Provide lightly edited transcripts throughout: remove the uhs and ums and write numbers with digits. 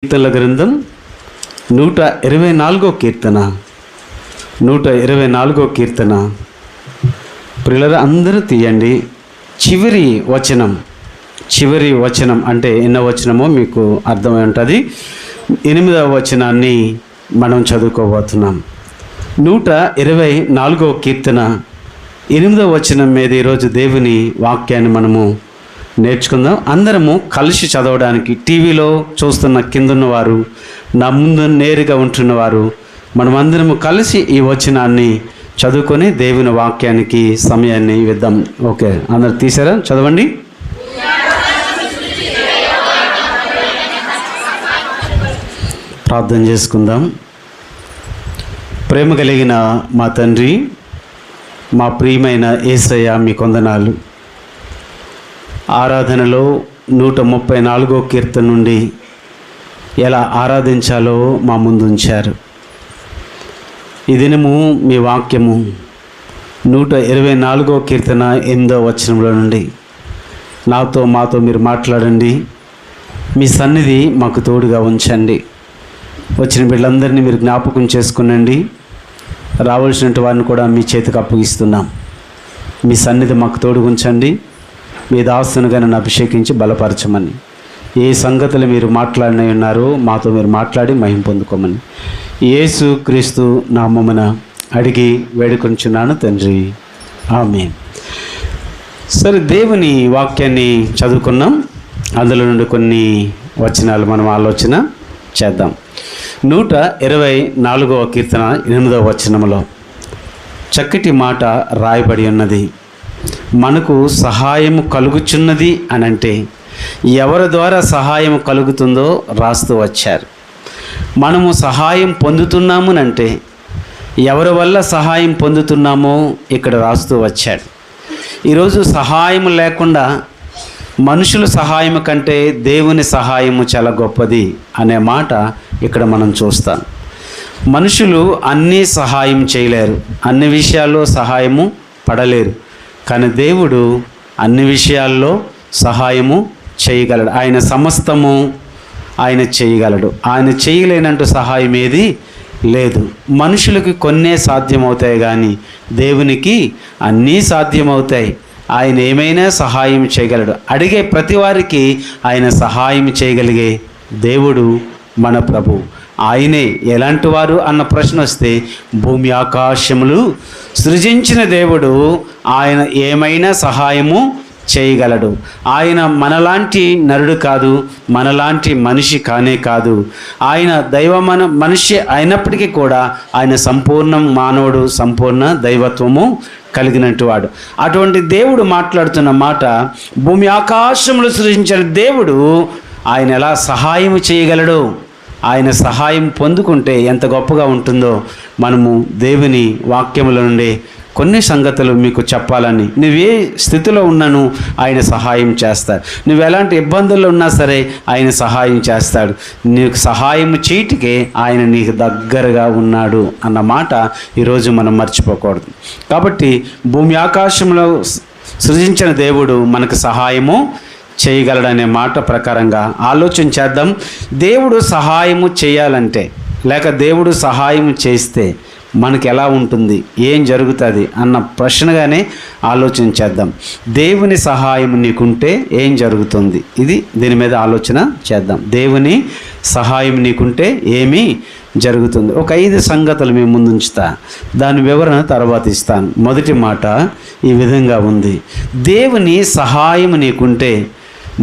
కీర్తనల గ్రంథం 124 కీర్తన 124 కీర్తన. ప్రియులారా అందరూ తీయండి. చివరి వచనం అంటే ఎన్నో వచనమో మీకు అర్థమై ఉంటుంది. 8వ వచనాన్ని మనం చదువుకోబోతున్నాం. 124 కీర్తన 8వ వచనం మీద ఈరోజు దేవుని వాక్యాన్ని మనము నేర్చుకుందాం. అందరము కలిసి చదవడానికి టీవీలో చూస్తున్న కిందున్నవారు, నా ముందు నేరుగా ఉంటున్నవారు, మనమందరము కలిసి ఈ వచనాన్ని చదువుకొని దేవుని వాక్యానికి సమయాన్ని ఇద్దాం. ఓకే, అందరు తీసారా? చదవండి. ప్రార్థన చేసుకుందాం. ప్రేమ కలిగిన మా తండ్రి, మా ప్రియమైన యేసయ్య, మీ కొందనాలు. ఆరాధనలో 134 కీర్తన నుండి ఎలా ఆరాధించాలో మా ముందు ఉంచారు. ఈ దినము మీ వాక్యము 124 కీర్తన 8వ వచనంలో నుండి మాతో మీరు మాట్లాడండి. మీ సన్నిధి మాకు తోడుగా ఉంచండి. వచ్చిన వీళ్ళందరినీ మీరు జ్ఞాపకం చేసుకునండి. రావాల్సినటువంటి వారిని కూడా మీ చేతికి అప్పగిస్తున్నాం. మీ సన్నిధి మాకు తోడుగా ఉంచండి. మీ దాసునుగా నన్ను అభిషేకించి బలపరచమని, ఏ సంగతులు మీరు మాట్లాడిన ఉన్నారో మాతో మీరు మాట్లాడి మహిమ పొందుకోమని యేసు క్రీస్తు నామమున అడిగి వేడుకొంచున్నాను తండ్రి, ఆమేన్. సరే, దేవుని వాక్యాన్ని చదువుకున్నాం. అందులో నుండి కొన్ని వచనాలు మనం ఆలోచన చేద్దాం. 124 కీర్తన 8వ వచనంలో చక్కటి మాట రాయబడి ఉన్నది. మనకు సహాయము కలుగుచున్నది అని అంటే ఎవరి ద్వారా సహాయం కలుగుతుందో రాస్తూ వచ్చారు. మనము సహాయం పొందుతున్నాము అంటే ఎవరి వల్ల సహాయం పొందుతున్నామో ఇక్కడ రాస్తూ వచ్చాడు. ఈరోజు సహాయం లేకుండా మనుషుల సహాయం కంటే దేవుని సహాయము చాలా గొప్పది అనే మాట ఇక్కడ మనం చూస్తాం. మనుషులు అన్నీ సహాయం చేయలేరు, అన్ని విషయాల్లో సహాయము పడలేరు. కానీ దేవుడు అన్ని విషయాల్లో సహాయము చేయగలడు. ఆయన సమస్తము ఆయన చేయగలడు. ఆయన చేయలేనంటూ సహాయం ఏది లేదు. మనుషులకి కొన్నే సాధ్యమవుతాయి, కానీ దేవునికి అన్నీ సాధ్యమవుతాయి. ఆయన ఏమైనా సహాయం చేయగలడు. అడిగే ప్రతి వారికి ఆయన సహాయం చేయగలిగే దేవుడు మన ప్రభు. ఆయనే ఎలాంటి వారు అన్న ప్రశ్న వస్తే, భూమి ఆకాశములు సృజించిన దేవుడు ఆయన ఏమైనా సహాయము చేయగలడు. ఆయన మనలాంటి నరుడు కాదు, మనలాంటి మనిషి కానే కాదు. ఆయన మనిషి అయినప్పటికీ కూడా ఆయన సంపూర్ణ మానవుడు, సంపూర్ణ దైవత్వము కలిగినట్టు వాడు. అటువంటి దేవుడు మాట్లాడుతున్న మాట, భూమి ఆకాశములు సృజించిన దేవుడు ఆయన ఎలా సహాయం చేయగలడు. ఆయన సహాయం పొందుకుంటే ఎంత గొప్పగా ఉంటుందో మనము దేవుని వాక్యముల నుండి కొన్ని సంగతులు మీకు చెప్పాలని. నువ్వే స్థితిలో ఉన్నాను ఆయన సహాయం చేస్తాడు. నువ్వు ఎలాంటి ఇబ్బందుల్లో ఉన్నా సరే ఆయన సహాయం చేస్తాడు. నీకు సహాయం చేయటికే ఆయన నీకు దగ్గరగా ఉన్నాడు అన్న మాట ఈరోజు మనం మర్చిపోకూడదు. కాబట్టి భూమి ఆకాశంలో సృజించిన దేవుడు మనకు సహాయము చేయగలడనే మాట ప్రకారంగా ఆలోచన చేద్దాం. దేవుడు సహాయము చేయాలంటే, లేక దేవుడు సహాయం చేస్తే మనకి ఎలా ఉంటుంది, ఏం జరుగుతుంది అన్న ప్రశ్నగానే ఆలోచన చేద్దాం. దేవుని సహాయం నీకుంటే ఏం జరుగుతుంది, దీని మీద ఆలోచన చేద్దాం. దేవుని సహాయం నీకుంటే ఏమీ జరుగుతుంది. ఒక 5 సంగతులు మేము ముందు ఉంచుతా, దాని వివరణ తర్వాత ఇస్తాను. మొదటి మాట ఈ విధంగా ఉంది. దేవుని సహాయం నీకుంటే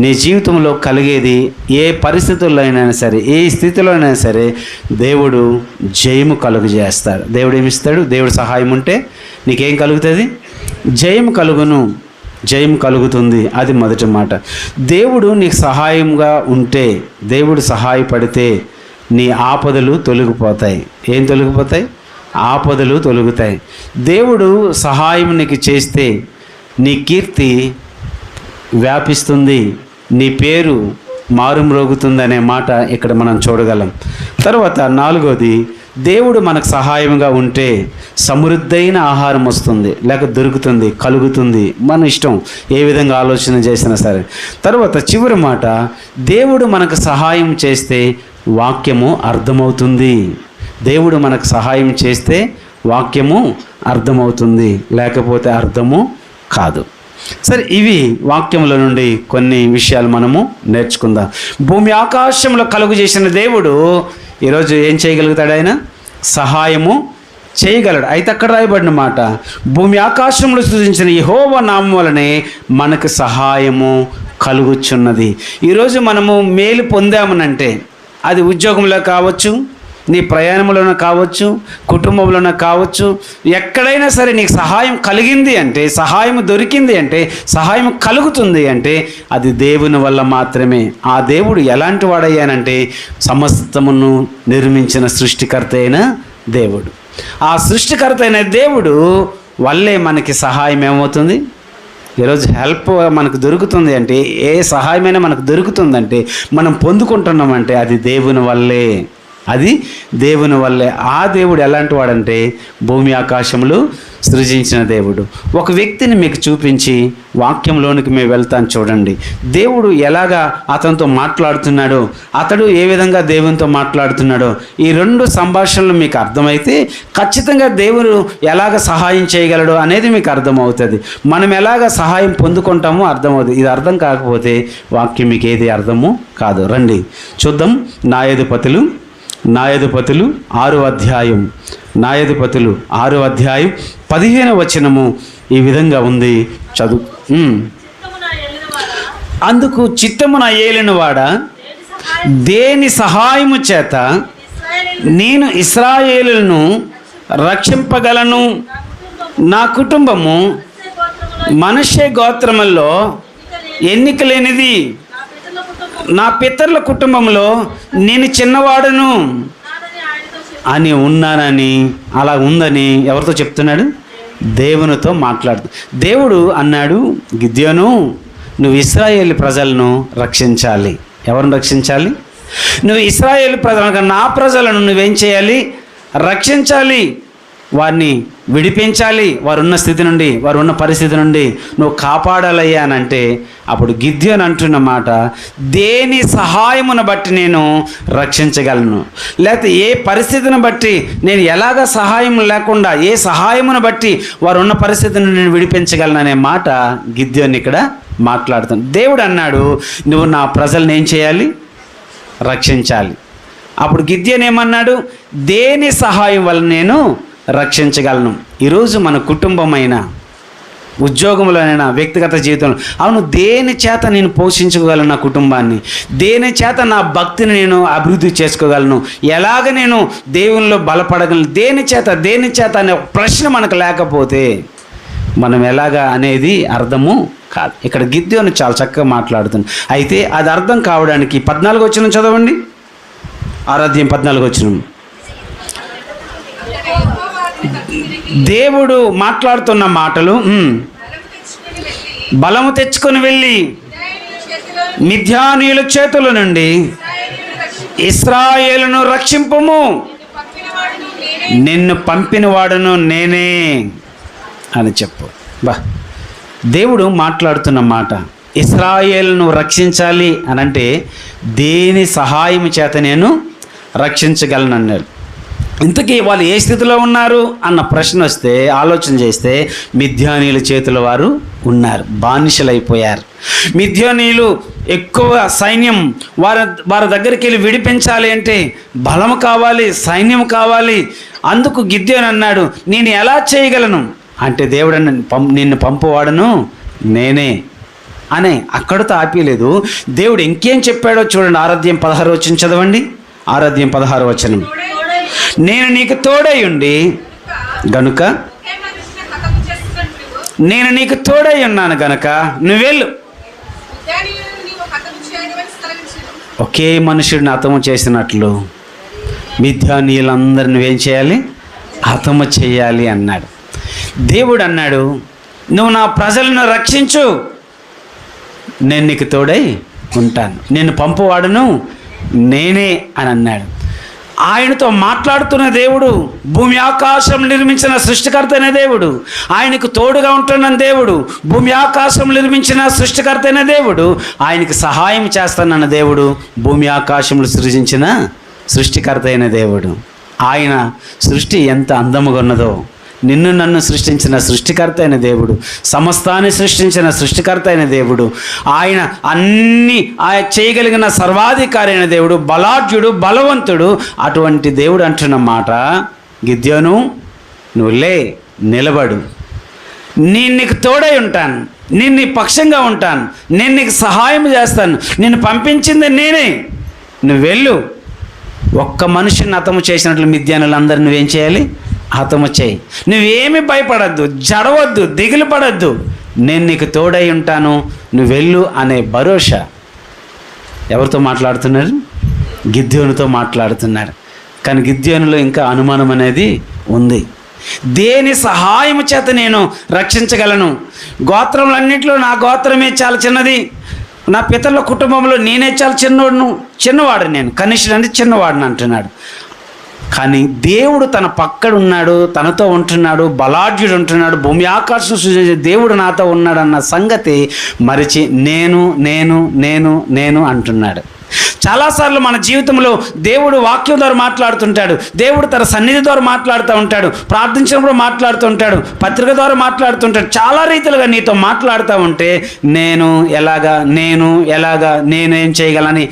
నీ జీవితంలో కలిగేది ఏ పరిస్థితుల్లో అయినా సరే, ఏ స్థితిలో అయినా సరే దేవుడు జయము కలుగజేస్తాడు. దేవుడు ఏమిస్తాడు? దేవుడు సహాయం ఉంటే నీకేం కలుగుతుంది? జయం కలుగుతుంది. అది మొదటి మాట. దేవుడు నీకు సహాయంగా ఉంటే, దేవుడు సహాయపడితే నీ ఆపదలు తొలగిపోతాయి. ఏం తొలగిపోతాయి? ఆపదలు తొలగుతాయి. దేవుడు సహాయం నీకు చేస్తే నీ కీర్తి వ్యాపిస్తుంది, నీ పేరు మారుమ్రోగుతుందనే మాట ఇక్కడ మనం చూడగలం. తర్వాత 4వది, దేవుడు మనకు సహాయంగా ఉంటే సమృద్ధైన ఆహారం వస్తుంది, లేక దొరుకుతుంది, కలుగుతుంది. మన ఇష్టం ఏ విధంగా ఆలోచన చేసినా సరే. తర్వాత చివరి మాట, దేవుడు మనకు సహాయం చేస్తే వాక్యము అర్థమవుతుంది. దేవుడు మనకు సహాయం చేస్తే వాక్యము అర్థమవుతుంది, లేకపోతే అర్థము కాదు. సరే, ఇవి వాక్యముల నుండి కొన్ని విషయాలు మనము నేర్చుకుందాం. భూమి ఆకాశంలో కలుగు చేసిన దేవుడు ఈరోజు ఏం చేయగలుగుతాడు? ఆయన సహాయము చేయగలడు. అయితే అక్కడ రాయబడిన మాట, భూమి ఆకాశంలో సృజించిన యెహోవా నామం వలనే మనకు సహాయము కలుగుచున్నది. ఈరోజు మనము మేలు పొందామనంటే అది ఉద్యోగంలో కావచ్చు, నీ ప్రయాణంలోనే కావచ్చు, కుటుంబంలోనే కావచ్చు, ఎక్కడైనా సరే నీకు సహాయం కలిగింది అంటే, సహాయం దొరికింది అంటే, సహాయం కలుగుతుంది అంటే అది దేవుని వల్ల మాత్రమే. ఆ దేవుడు ఎలాంటి వాడయ్యానంటే సమస్తమును నిర్మించిన సృష్టికర్త అయిన దేవుడు. ఆ సృష్టికర్త అయిన దేవుడు వల్లే మనకి సహాయం ఏమవుతుంది? ఈరోజు హెల్ప్ మనకు దొరుకుతుంది అంటే, ఏ సహాయమైనా మనకు దొరుకుతుందంటే, మనం పొందుకుంటున్నామంటే అది దేవుని వల్లే. అది దేవుని వల్లే. ఆ దేవుడు ఎలాంటి వాడంటే భూమి ఆకాశములు సృజించిన దేవుడు. ఒక వ్యక్తిని మీకు చూపించి వాక్యంలోనికి మేము వెళ్తాను చూడండి. దేవుడు ఎలాగా అతనితో మాట్లాడుతున్నాడో, అతడు ఏ విధంగా దేవునితో మాట్లాడుతున్నాడో, ఈ రెండు సంభాషణలు మీకు అర్థమైతే ఖచ్చితంగా దేవుడు ఎలాగ సహాయం చేయగలడు అనేది మీకు అర్థమవుతుంది. మనం ఎలాగ సహాయం పొందుకుంటామో అర్థమవుతుంది. ఇది అర్థం కాకపోతే వాక్యం మీకు ఏది అర్థము కాదు. రండి చూద్దాం. న్యాయాధిపతులు 6వ అధ్యాయం, న్యాయాధిపతులు 6వ అధ్యాయం 15వ వచనము ఈ విధంగా ఉంది. చదువు. అందుకు చిత్తమున ఏలినవాడా, దేని సహాయము చేత నేను ఇశ్రాయేలును రక్షింపగలను? నా కుటుంబము మనష్షే గోత్రములో ఎన్నిక లేనిది, నా పితరుల కుటుంబంలో నేను చిన్నవాడును అని ఉన్నానని, అలా ఉందని ఎవరితో చెప్తున్నాడు? దేవునితో మాట్లాడుతూ. దేవుడు అన్నాడు, గిద్యోను, నువ్వు ఇశ్రాయేలు ప్రజలను రక్షించాలి. ఎవరిని రక్షించాలి? నువ్వు ఇశ్రాయేలు ప్రజలను, నా ప్రజలను నువ్వేం చేయాలి? రక్షించాలి. వారిని విడిపించాలి. వారున్న స్థితి నుండి, వారు ఉన్న పరిస్థితి నుండి నువ్వు కాపాడాలయ్యా అని అంటే, అప్పుడు గిద్యోను అంటున్న మాట, దేని సహాయమును బట్టి నేను రక్షించగలను, లేకపోతే ఏ పరిస్థితిని బట్టి నేను ఎలాగ సహాయం లేకుండా, ఏ సహాయమును బట్టి వారు ఉన్న పరిస్థితిని నేను విడిపించగలను అనే మాట గిద్యోను ఇక్కడ మాట్లాడుతాను. దేవుడు అన్నాడు, నువ్వు నా ప్రజల్ని ఏం చేయాలి? రక్షించాలి. అప్పుడు గిద్యోను ఏమన్నాడు? దేని సహాయం వల్ల నేను రక్షించగలను. ఈరోజు మన కుటుంబమైనా, ఉద్యోగంలోనైనా, వ్యక్తిగత జీవితంలో, అవును, దేని చేత నేను పోషించుకోగలను నా కుటుంబాన్ని? దేని చేత నా భక్తిని నేను అభివృద్ధి చేసుకోగలను? ఎలాగ నేను దేవునిలో బలపడగలను? దేని చేత అనే ప్రశ్న మనకు లేకపోతే మనం ఎలాగా అనేది అర్థము కాదు. ఇక్కడ గిద్యోను చాలా చక్కగా మాట్లాడుతుంది. అయితే అది అర్థం కావడానికి 14వ వచనం చదవండి. 6వ అధ్యాయం 14వ వచనం. దేవుడు మాట్లాడుతున్న మాటలు, బలము తెచ్చుకొని వెళ్ళి మిద్యానీయుల చేతుల నుండి ఇశ్రాయేలును రక్షింపుము, నిన్ను పంపినవాడును నేనే అని చెప్పు. దేవుడు మాట్లాడుతున్న మాట, ఇశ్రాయేలును రక్షించాలి అని అంటే దేని సహాయం చేత నేను రక్షించగలను అన్నాడు. ఇంతకీ వాళ్ళు ఏ స్థితిలో ఉన్నారు అన్న ప్రశ్న వస్తే, ఆలోచన చేస్తే, మిద్యానీయుల చేతుల వారు ఉన్నారు, బానిసలైపోయారు. మిద్యానీయులు ఎక్కువ సైన్యం, వారి దగ్గరికి వెళ్ళి విడిపించాలి అంటే బలం కావాలి, సైన్యం కావాలి. అందుకు గిద్యోను అన్నాడు, నేను ఎలా చేయగలను అంటే, దేవుడు నిన్ను పంపువాడను నేనే అని అక్కడితో ఆపేయలేదు. దేవుడు ఇంకేం చెప్పాడో చూడండి. 6వ అధ్యాయం 16వ వచనం చదవండి. 6వ అధ్యాయం 16వ వచనం. నేను నీకు తోడై ఉండి గనుక, నేను నీకు తోడై ఉన్నాను గనుక నువ్వు వెళ్ళు. ఒకే మనుషుడిని హతము చేసినట్లు మిద్యానీయులందరూ నువ్వేం చేయాలి? హతము చేయాలి అన్నాడు. దేవుడు అన్నాడు, నువ్వు నా ప్రజలను రక్షించు, నేను నీకు తోడై ఉంటాను, నేను పంపువాడును నేనే అని అన్నాడు. ఆయనతో మాట్లాడుతున్న దేవుడు, భూమి ఆకాశం నిర్మించిన సృష్టికర్త అయిన దేవుడు, ఆయనకు తోడుగా ఉంటున్న దేవుడు, భూమి ఆకాశం నిర్మించిన సృష్టికర్త అయిన దేవుడు, ఆయనకి సహాయం చేస్తానన్న దేవుడు, భూమి ఆకాశములు సృజించిన సృష్టికర్త అయిన దేవుడు. ఆయన సృష్టి ఎంత అందముగా ఉన్నదో, నిన్ను నన్ను సృష్టించిన సృష్టికర్త అయిన దేవుడు, సమస్తాన్ని సృష్టించిన సృష్టికర్త అయిన దేవుడు, ఆయన అన్నీ ఆయన చేయగలిగిన సర్వాధికారి అయిన దేవుడు, బలాఢ్యుడు, బలవంతుడు. అటువంటి దేవుడు అంటున్న మాట, గిద్యోను నువ్వు లే, నిలబడు, నేను నీకు తోడై ఉంటాను, నేను నీ పక్షంగా ఉంటాను, నేను నీకు సహాయం చేస్తాను, నిన్ను పంపించింది నేనే, నువ్వు వెళ్ళు. ఒక్క మనిషిని హతము చేసినట్లు మిద్యానులందరూ నువ్వేం చేయాలి? హతము చేయి. నువ్వేమి భయపడద్దు, జడవద్దు, దిగులు పడద్దు, నేను నీకు తోడై ఉంటాను, నువ్వు వెళ్ళు అనే భరోసా. ఎవరితో మాట్లాడుతున్నారు? గిద్యోనుతో మాట్లాడుతున్నారు. కానీ గిద్యోనులో ఇంకా అనుమానం అనేది ఉంది. దేని సహాయం చేత నేను రక్షించగలను? గోత్రములన్నింటిలో నా గోత్రమే చాలా చిన్నది, నా పితరుల కుటుంబంలో నేనే చాలా చిన్నవాడు, నేను కనిష్ఠుడు అంటే చిన్నవాడిని అంటున్నాడు. కానీ దేవుడు తన పక్కన ఉన్నాడు, తనతో ఉంటున్నాడు, బలాఢ్యుడు ఉంటున్నాడు, భూమి ఆకాశం సృష్టించే దేవుడు నాతో ఉన్నాడన్న సంగతి మరిచి నేను నేను నేను నేను అంటున్నాడు. చాలాసార్లు మన జీవితంలో దేవుడు వాక్యం ద్వారా మాట్లాడుతుంటాడు, దేవుడు తన సన్నిధి ద్వారా మాట్లాడుతూ ఉంటాడు, ప్రార్థించినప్పుడు మాట్లాడుతూ ఉంటాడు, పత్రిక ద్వారా మాట్లాడుతుంటాడు. చాలా రీతిలుగా నీతో మాట్లాడుతూ ఉంటే నేనేం చేయగలని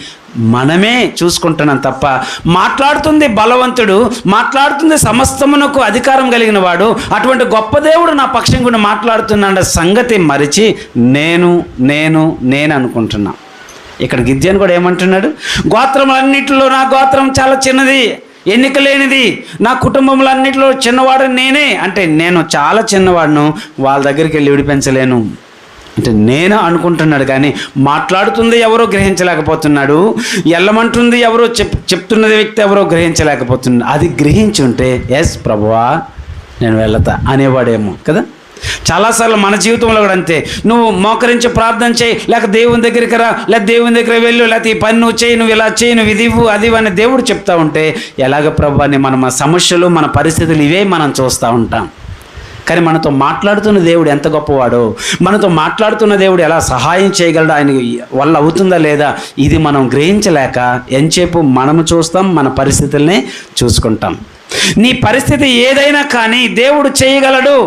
మనమే చూసుకుంటున్నాం తప్ప, మాట్లాడుతుంది బలవంతుడు, మాట్లాడుతుంది సమస్తమునకు అధికారం కలిగిన వాడు, అటువంటి గొప్ప దేవుడు నా పక్షం గురించి మాట్లాడుతున్నాడు సంగతి మరిచి నేను నేను నేను అనుకుంటున్నా. ఇక్కడ గిద్యోను కూడా ఏమంటున్నాడు? గోత్రములన్నిటిలో నా గోత్రం చాలా చిన్నది, ఎన్నిక లేనిది, నా కుటుంబంలో అన్నింటిలో చిన్నవాడు నేనే. అంటే నేను చాలా చిన్నవాడును, వాళ్ళ దగ్గరికి వెళ్ళి విడిపించలేను అంటే నేను అనుకుంటున్నాడు. కానీ మాట్లాడుతుంది ఎవరో గ్రహించలేకపోతున్నాడు, ఎల్లమంటుంది ఎవరో చెప్తున్నది వ్యక్తి ఎవరో గ్రహించలేకపోతున్నాడు. అది గ్రహించి ఉంటే ఎస్ ప్రభువా నేను వెళ్తా అనేవాడేమో కదా. చాలాసార్లు మన జీవితంలో కూడా అంతే. నువ్వు మోకరించి ప్రార్థన చేయి, లేక దేవుని దగ్గరికి రా, లేక దేవుని దగ్గర వెళ్ళు, లేకపోతే ఈ పని నువ్వు చేయి, నువ్వు ఇలా చేయి, నువ్వు ఇది ఇవ్వు అది అని దేవుడు చెప్తా ఉంటే ఎలాగ ప్రభు అని మన సమస్యలు, మన పరిస్థితులు ఇవే మనం చూస్తూ ఉంటాం. కానీ మనతో మాట్లాడుతున్న దేవుడు ఎంత గొప్పవాడో, మనతో మాట్లాడుతున్న దేవుడు ఎలా సహాయం చేయగలడు, ఆయన వల్ల అవుతుందా లేదా, ఇది మనం గ్రహించలేక ఎంతసేపు మనము చూస్తాం, మన పరిస్థితుల్ని చూసుకుంటాం. నీ పరిస్థితి ఏదైనా కానీ దేవుడు చేయగలడు.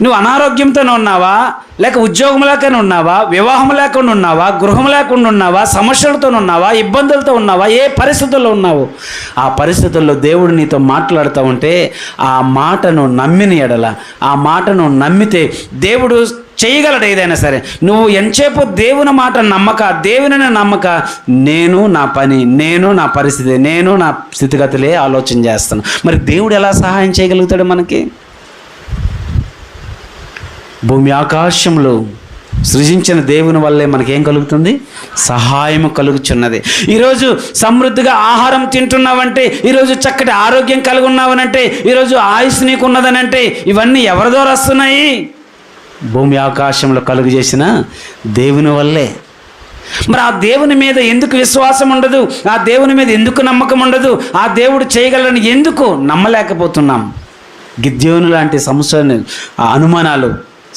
నువ్వు అనారోగ్యంతో ఉన్నావా, లేక ఉద్యోగం లేకుండా ఉన్నావా, వివాహం లేకుండా ఉన్నావా, గృహం లేకుండా ఉన్నావా, సమస్యలతో ఉన్నావా, ఇబ్బందులతో ఉన్నావా, ఏ పరిస్థితుల్లో ఉన్నావు, ఆ పరిస్థితుల్లో దేవుడు నీతో మాట్లాడుతూ ఉంటే ఆ మాటను నమ్మిన ఎడల, ఆ మాటను నమ్మితే దేవుడు చేయగలడు ఏదైనా సరే. నువ్వు ఎంతసేపు దేవుని మాట నమ్మక, దేవుని నమ్మక, నేను నా పని, నేను నా పరిస్థితి, నేను నా స్థితిగతులే ఆలోచన చేస్తాను. మరి దేవుడు ఎలా సహాయం చేయగలుగుతాడు మనకి? భూమి ఆకాశంలో సృజించిన దేవుని వల్లే మనకేం కలుగుతుంది? సహాయం కలుగుచున్నది. ఈరోజు సమృద్ధిగా ఆహారం తింటున్నావంటే, ఈరోజు చక్కటి ఆరోగ్యం కలిగి ఉన్నావనంటే, ఈరోజు ఆయుష్ నీకు ఉన్నదనంటే ఇవన్నీ ఎవరి ద్వారా వస్తున్నాయి? భూమి ఆకాశంలో కలుగు చేసిన దేవుని వల్లే. మరి ఆ దేవుని మీద ఎందుకు విశ్వాసం ఉండదు? ఆ దేవుని మీద ఎందుకు నమ్మకం ఉండదు? ఆ దేవుడు చేయగలని ఎందుకు నమ్మలేకపోతున్నాం? గిద్యోను లాంటి సంశయాలు, అనుమానాలు,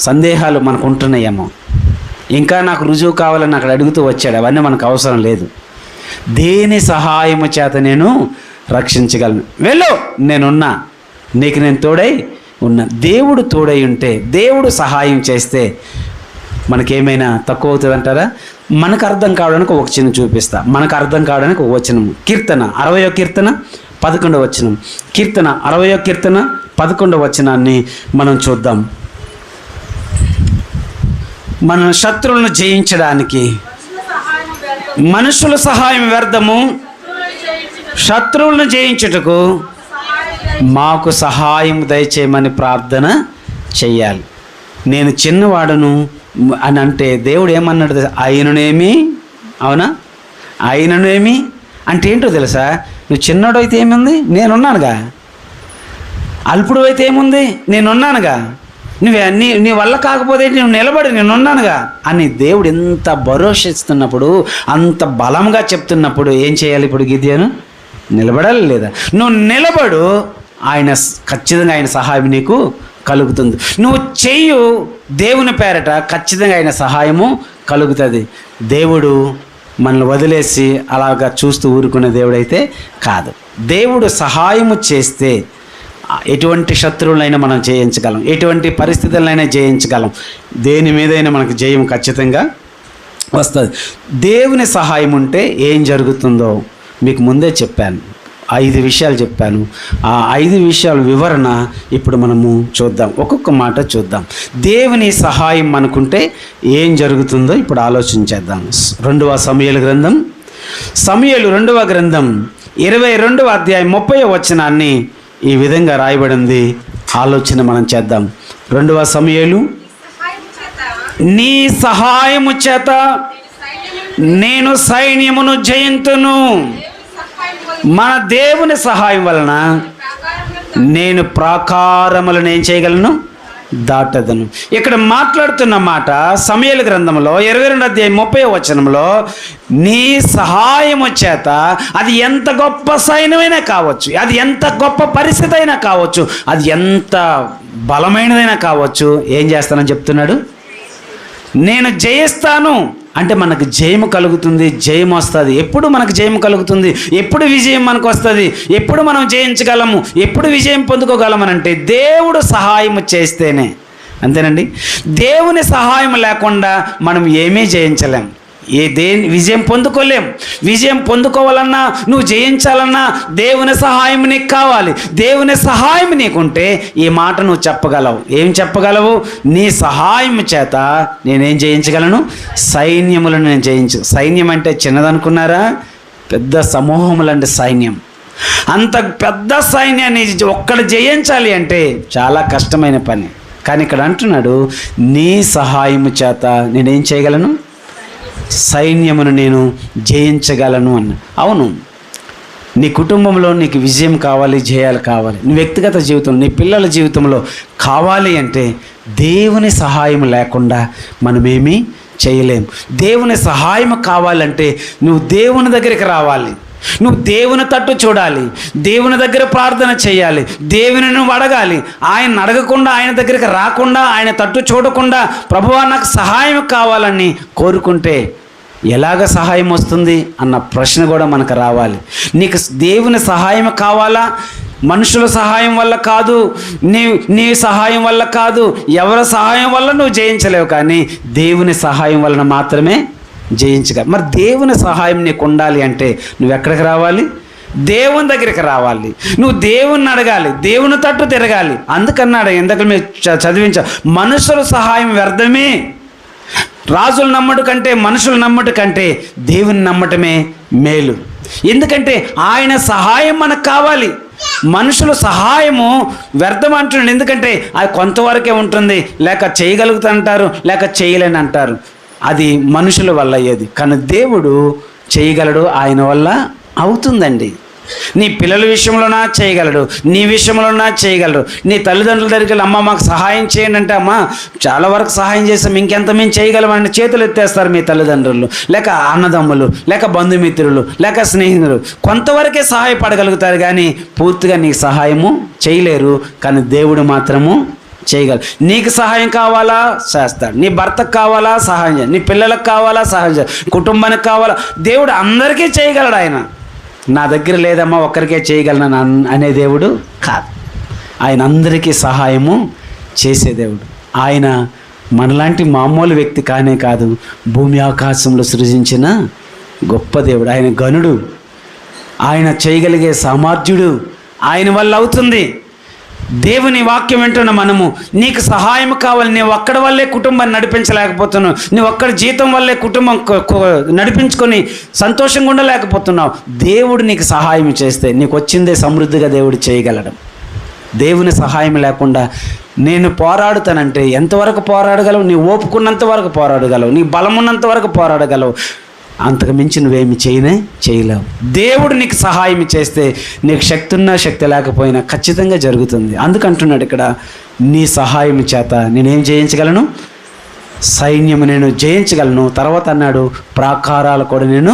సందేహాలు మనకు ఉంటున్నాయేమో. ఇంకా నాకు రుజువు కావాలని అక్కడ అడుగుతూ వచ్చాడు. అవన్నీ మనకు అవసరం లేదు. దేని సహాయము చేత నేను రక్షించగలను? వెళ్ళు, నేనున్నా, నీకు నేను తోడై ఉన్నా. దేవుడు తోడై ఉంటే, దేవుడు సహాయం చేస్తే మనకేమైనా తక్కువ అవుతుంది అంటారా? మనకు అర్థం కావడానికి ఒక చిన్న చూపిస్తా. మనకు అర్థం కావడానికి ఒక వచనం. కీర్తన 60వ కీర్తన 11వ వచనం. కీర్తన 60వ కీర్తన 11వ వచనాన్ని మనం చూద్దాం. మన శత్రువులను జయించడానికి మనుషుల సహాయం వ్యర్థము, శత్రువులను జయించుటకు మాకు సహాయం దయచేయమని ప్రార్థన చెయ్యాలి. నేను చిన్నవాడును అని అంటే దేవుడు ఏమన్నాడు? ఆయననేమి, అవునా, ఆయననేమి అంటే ఏంటో తెలుసా? నువ్వు చిన్నోడు అయితే ఏముంది? నేనున్నానుగా. అల్పుడు అయితే ఏముంది? నేనున్నానుగా. నీ వల్ల కాకపోతే నువ్వు నిలబడి నేనున్నానుగా అని దేవుడు ఎంత భరోసా ఇస్తున్నప్పుడు, అంత బలంగా చెప్తున్నప్పుడు ఏం చేయాలి? ఇప్పుడు గిద్యోను నిలబడాలి లేదా? నువ్వు నిలబడు, ఆయన ఖచ్చితంగా ఆయన సహాయం నీకు కలుగుతుంది. నువ్వు చెయ్యు దేవుని పేరట, ఖచ్చితంగా ఆయన సహాయము కలుగుతుంది. దేవుడు మనల్ని వదిలేసి అలాగా చూస్తూ ఊరుకునే దేవుడైతే కాదు. దేవుడు సహాయము చేస్తే ఎటువంటి శత్రువులైనా మనం జయించగలం, ఎటువంటి పరిస్థితులైనా జయించగలం, దేని మీదైనా మనకు జయం ఖచ్చితంగా వస్తుంది. దేవుని సహాయం ఉంటే ఏం జరుగుతుందో మీకు ముందే చెప్పాను, 5 విషయాలు చెప్పాను. ఆ 5 విషయాల వివరణ ఇప్పుడు మనము చూద్దాం, ఒక్కొక్క మాట చూద్దాం. దేవుని సహాయం మనకుంటే ఏం జరుగుతుందో ఇప్పుడు ఆలోచించేద్దాం. 2వ సమూయేలు గ్రంథం, సమూయేలు 2వ గ్రంథం 22వ అధ్యాయం 30వ వచనాన్ని ఈ విధంగా రాయబడింది. ఆలోచన మనం చేద్దాం. 2వ సమూయేలు, నీ సహాయము చేత నేను సైన్యమును జయింతును. మన దేవుని సహాయం వలన నేను ప్రాకారములను ఏం చేయగలను? దాటదను. ఇక్కడ మాట్లాడుతున్న మాట సమూయేలు గ్రంథంలో 22వ అధ్యాయం 30వ వచనంలో, నీ సహాయము చేత, అది ఎంత గొప్ప సైన్యమైనా కావచ్చు, అది ఎంత గొప్ప పరిస్థితి అయినా కావచ్చు, అది ఎంత బలమైనదైనా కావచ్చు, ఏం చేస్తానని చెప్తున్నాడు? నేను జయిస్తాను అంటే మనకు జయము కలుగుతుంది, జయం వస్తుంది. ఎప్పుడు మనకు జయం కలుగుతుంది? ఎప్పుడు విజయం మనకు వస్తుంది? ఎప్పుడు మనం జయించగలము? ఎప్పుడు విజయం పొందుకోగలమనంటే దేవుడు సహాయం చేస్తేనే. అంతేనండి. దేవుని సహాయం లేకుండా మనం ఏమీ జయించలేం, విజయం పొందుకోలేం. విజయం పొందుకోవాలన్నా, నువ్వు జయించాలన్నా దేవుని సహాయం నీకు కావాలి. దేవుని సహాయం నీకుంటే ఈ మాట నువ్వు చెప్పగలవు. ఏం చెప్పగలవు? నీ సహాయం చేత నేనేం జయించగలను? సైన్యములను నేను జయించు. సైన్యం అంటే చిన్నదనుకున్నారా? పెద్ద సమూహములంటే సైన్యం. అంత పెద్ద సైన్యాన్ని ఒక్కడు జయించాలి అంటే చాలా కష్టమైన పని. కానీ ఇక్కడ అంటున్నాడు, నీ సహాయము చేత నేనేం చేయగలను? సైన్యమును నేను జయించగలను అన్న. అవును, నీ కుటుంబంలో నీకు విజయం కావాలి, జయాలు కావాలి, నీ వ్యక్తిగత జీవితంలో, నీ పిల్లల జీవితంలో కావాలి అంటే దేవుని సహాయం లేకుండా మనమేమీ చేయలేం. దేవుని సహాయం కావాలంటే నువ్వు దేవుని దగ్గరికి రావాలి, నువ్వు దేవుని తట్టు చూడాలి, దేవుని దగ్గర ప్రార్థన చేయాలి, దేవుని నువ్వు అడగాలి. ఆయన అడగకుండా, ఆయన దగ్గరికి రాకుండా, ఆయన తట్టు చూడకుండా ప్రభువా నాకు సహాయం కావాలని కోరుకుంటే ఎలాగ సహాయం వస్తుంది అన్న ప్రశ్న కూడా మనకు రావాలి. నీకు దేవుని సహాయం కావాలా? మనుషుల సహాయం వల్ల కాదు, నీ సహాయం వల్ల కాదు, ఎవరి సహాయం వల్ల నువ్వు జయించలేవు, కానీ దేవుని సహాయం వలన మాత్రమే జయించగలవు. మరి దేవుని సహాయం నీకు ఉండాలి అంటే నువ్వు ఎక్కడికి రావాలి? దేవుని దగ్గరికి రావాలి. నువ్వు దేవుణ్ణి అడగాలి, దేవుని తట్టు తిరగాలి. అందుకన్నాడు, ఇందాక మీరు చదివించా, మనుషుల సహాయం వ్యర్థమే. రాజులు నమ్మడు కంటే, మనుషులు నమ్మడు కంటే దేవుని నమ్మటమే మేలు. ఎందుకంటే ఆయన సహాయం మనకు కావాలి. మనుషుల సహాయము వ్యర్థం అంటున్నాడు. ఎందుకంటే అది కొంతవరకే ఉంటుంది, లేక చేయగలుగుతారంటారు, లేక చేయలేని అంటారు. అది మనుషుల వల్ల అయ్యేది, కానీ దేవుడు చేయగలడు, ఆయన వల్ల అవుతుందండి. నీ పిల్లల విషయంలోనా చేయగలడు, నీ విషయంలోనా చేయగలడు. నీ తల్లిదండ్రుల దగ్గరికి వెళ్ళి అమ్మ మాకు సహాయం చేయండి అంటే, అమ్మ చాలా వరకు సహాయం చేస్తాం, ఇంకెంత మేము చేయగలమని చేతులు ఎత్తేస్తారు మీ తల్లిదండ్రులు, లేక అన్నదమ్ములు, లేక బంధుమిత్రులు, లేక స్నేహితులు. కొంతవరకే సహాయపడగలుగుతారు, కానీ పూర్తిగా నీకు సహాయము చేయలేరు. కానీ దేవుడు మాత్రము చేయగలరు. నీకు సహాయం కావాలా చేస్తాడు, నీ భర్తకు కావాలా సహాయం చేయాలి, నీ పిల్లలకు కావాలా సహాయం చేయాలి, కుటుంబానికి కావాలా. దేవుడు అందరికీ చేయగలడు. ఆయన నా దగ్గర లేదమ్మా ఒక్కరికే చేయగలను అనే దేవుడు కాదు. ఆయన అందరికీ సహాయము చేసే దేవుడు. ఆయన మనలాంటి మామూలు వ్యక్తి కానే కాదు, భూమి ఆకాశంలో సృజించిన గొప్ప దేవుడు. ఆయన గనుడు, ఆయన చేయగలిగే సామర్థ్యుడు, ఆయన వల్ల అవుతుంది. దేవుని వాక్యం వింటున్న మనము, నీకు సహాయం కావాలి, నీవు ఒక్కడి వల్లే కుటుంబాన్ని నడిపించలేకపోతున్నావు, నువ్వు ఒక్కడి జీతం వల్లే కుటుంబం నడిపించుకొని సంతోషంగా ఉండలేకపోతున్నావు. దేవుడు నీకు సహాయం చేస్తే నీకు వచ్చిందే సమృద్ధిగా దేవుడు చేయగలడు. దేవుని సహాయం లేకుండా నేను పోరాడుతానంటే ఎంతవరకు పోరాడగలవు? నీ ఓపుకున్నంత వరకు పోరాడగలవు, నీ బలం ఉన్నంత వరకు పోరాడగలవు, అంతకు మించి నువ్వేమి చేయలేవు. దేవుడు నీకు సహాయం చేస్తే నీకు శక్తి ఉన్నా శక్తి లేకపోయినా ఖచ్చితంగా జరుగుతుంది. అందుకంటున్నాడు ఇక్కడ, నీ సహాయం చేత నేనేం జయించగలను? సైన్యము నేను జయించగలను. తర్వాత అన్నాడు, ప్రాకారాలు కూడా నేను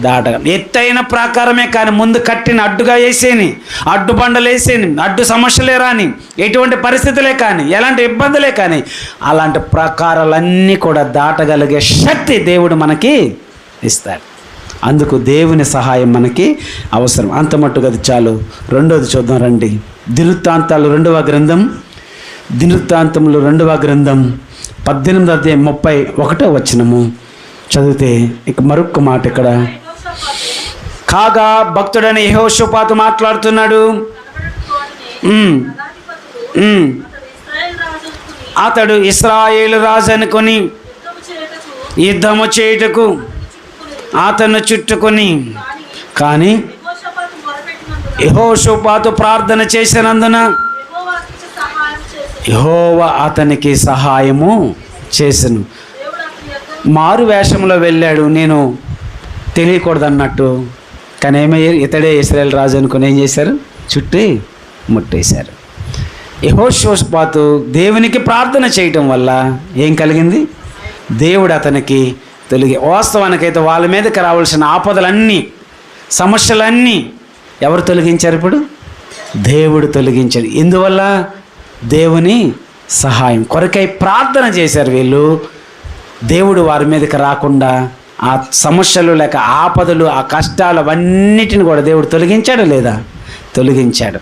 దాటగలను. ఎత్తైన ప్రాకారమే కానీ ముందు కట్టిన అడ్డుగా వేసేని, అడ్డు బండలు వేసేని, అడ్డు సమస్యలే రాని, ఎటువంటి పరిస్థితులే కానీ, ఎలాంటి ఇబ్బందులే కానీ, అలాంటి ప్రాకారాలన్నీ కూడా దాటగలిగే శక్తి దేవుడు మనకి ఇస్తాడు. అందుకు దేవుని సహాయం మనకి అవసరం. అంత మట్టుకు అది చాలు. రెండోది చూద్దాం రండి. దినవృత్తాంతాలు 2వ గ్రంథం, దినవృత్తాంతములు 2వ గ్రంథం 18వ అధ్యాయం 31వ వచనము చదివితే ఇక మరొక మాట ఇక్కడ, కాగా భక్తుడైన యెహోషాపాతు మాట్లాడుతున్నాడు. అతడు ఇశ్రాయేలు రాజు అనుకొని యుద్ధము చేయుటకు అతను చుట్టుకొని, కానీ యెహోషాపాతు ప్రార్థన చేసినందున యెహోవా అతనికి సహాయము చేసెను. మారు వేషంలో వెళ్ళాడు, నేను తెలియకూడదు అన్నట్టు. కానీ ఏమయ్యారు, ఇతడే ఇశ్రాయేలు రాజు అనుకుని ఏం చేశారు, చుట్టి ముట్టేశారు. యెహోషాపాతు దేవునికి ప్రార్థన చేయటం వల్ల ఏం కలిగింది, దేవుడు అతనికి తొలగి. వాస్తవానికైతే వాళ్ళ మీదకి రావాల్సిన ఆపదలన్నీ, సమస్యలన్నీ ఎవరు తొలగించారు? ఇప్పుడు దేవుడు తొలగించాడు. ఇందువల్ల దేవుని సహాయం కొరకై ప్రార్థన చేశారు వీళ్ళు. దేవుడు వారి మీదకి రాకుండా ఆ సమస్యలు లేక ఆపదలు, ఆ కష్టాలు అవన్నిటిని కూడా దేవుడు తొలగించాడు లేదా? తొలగించాడు.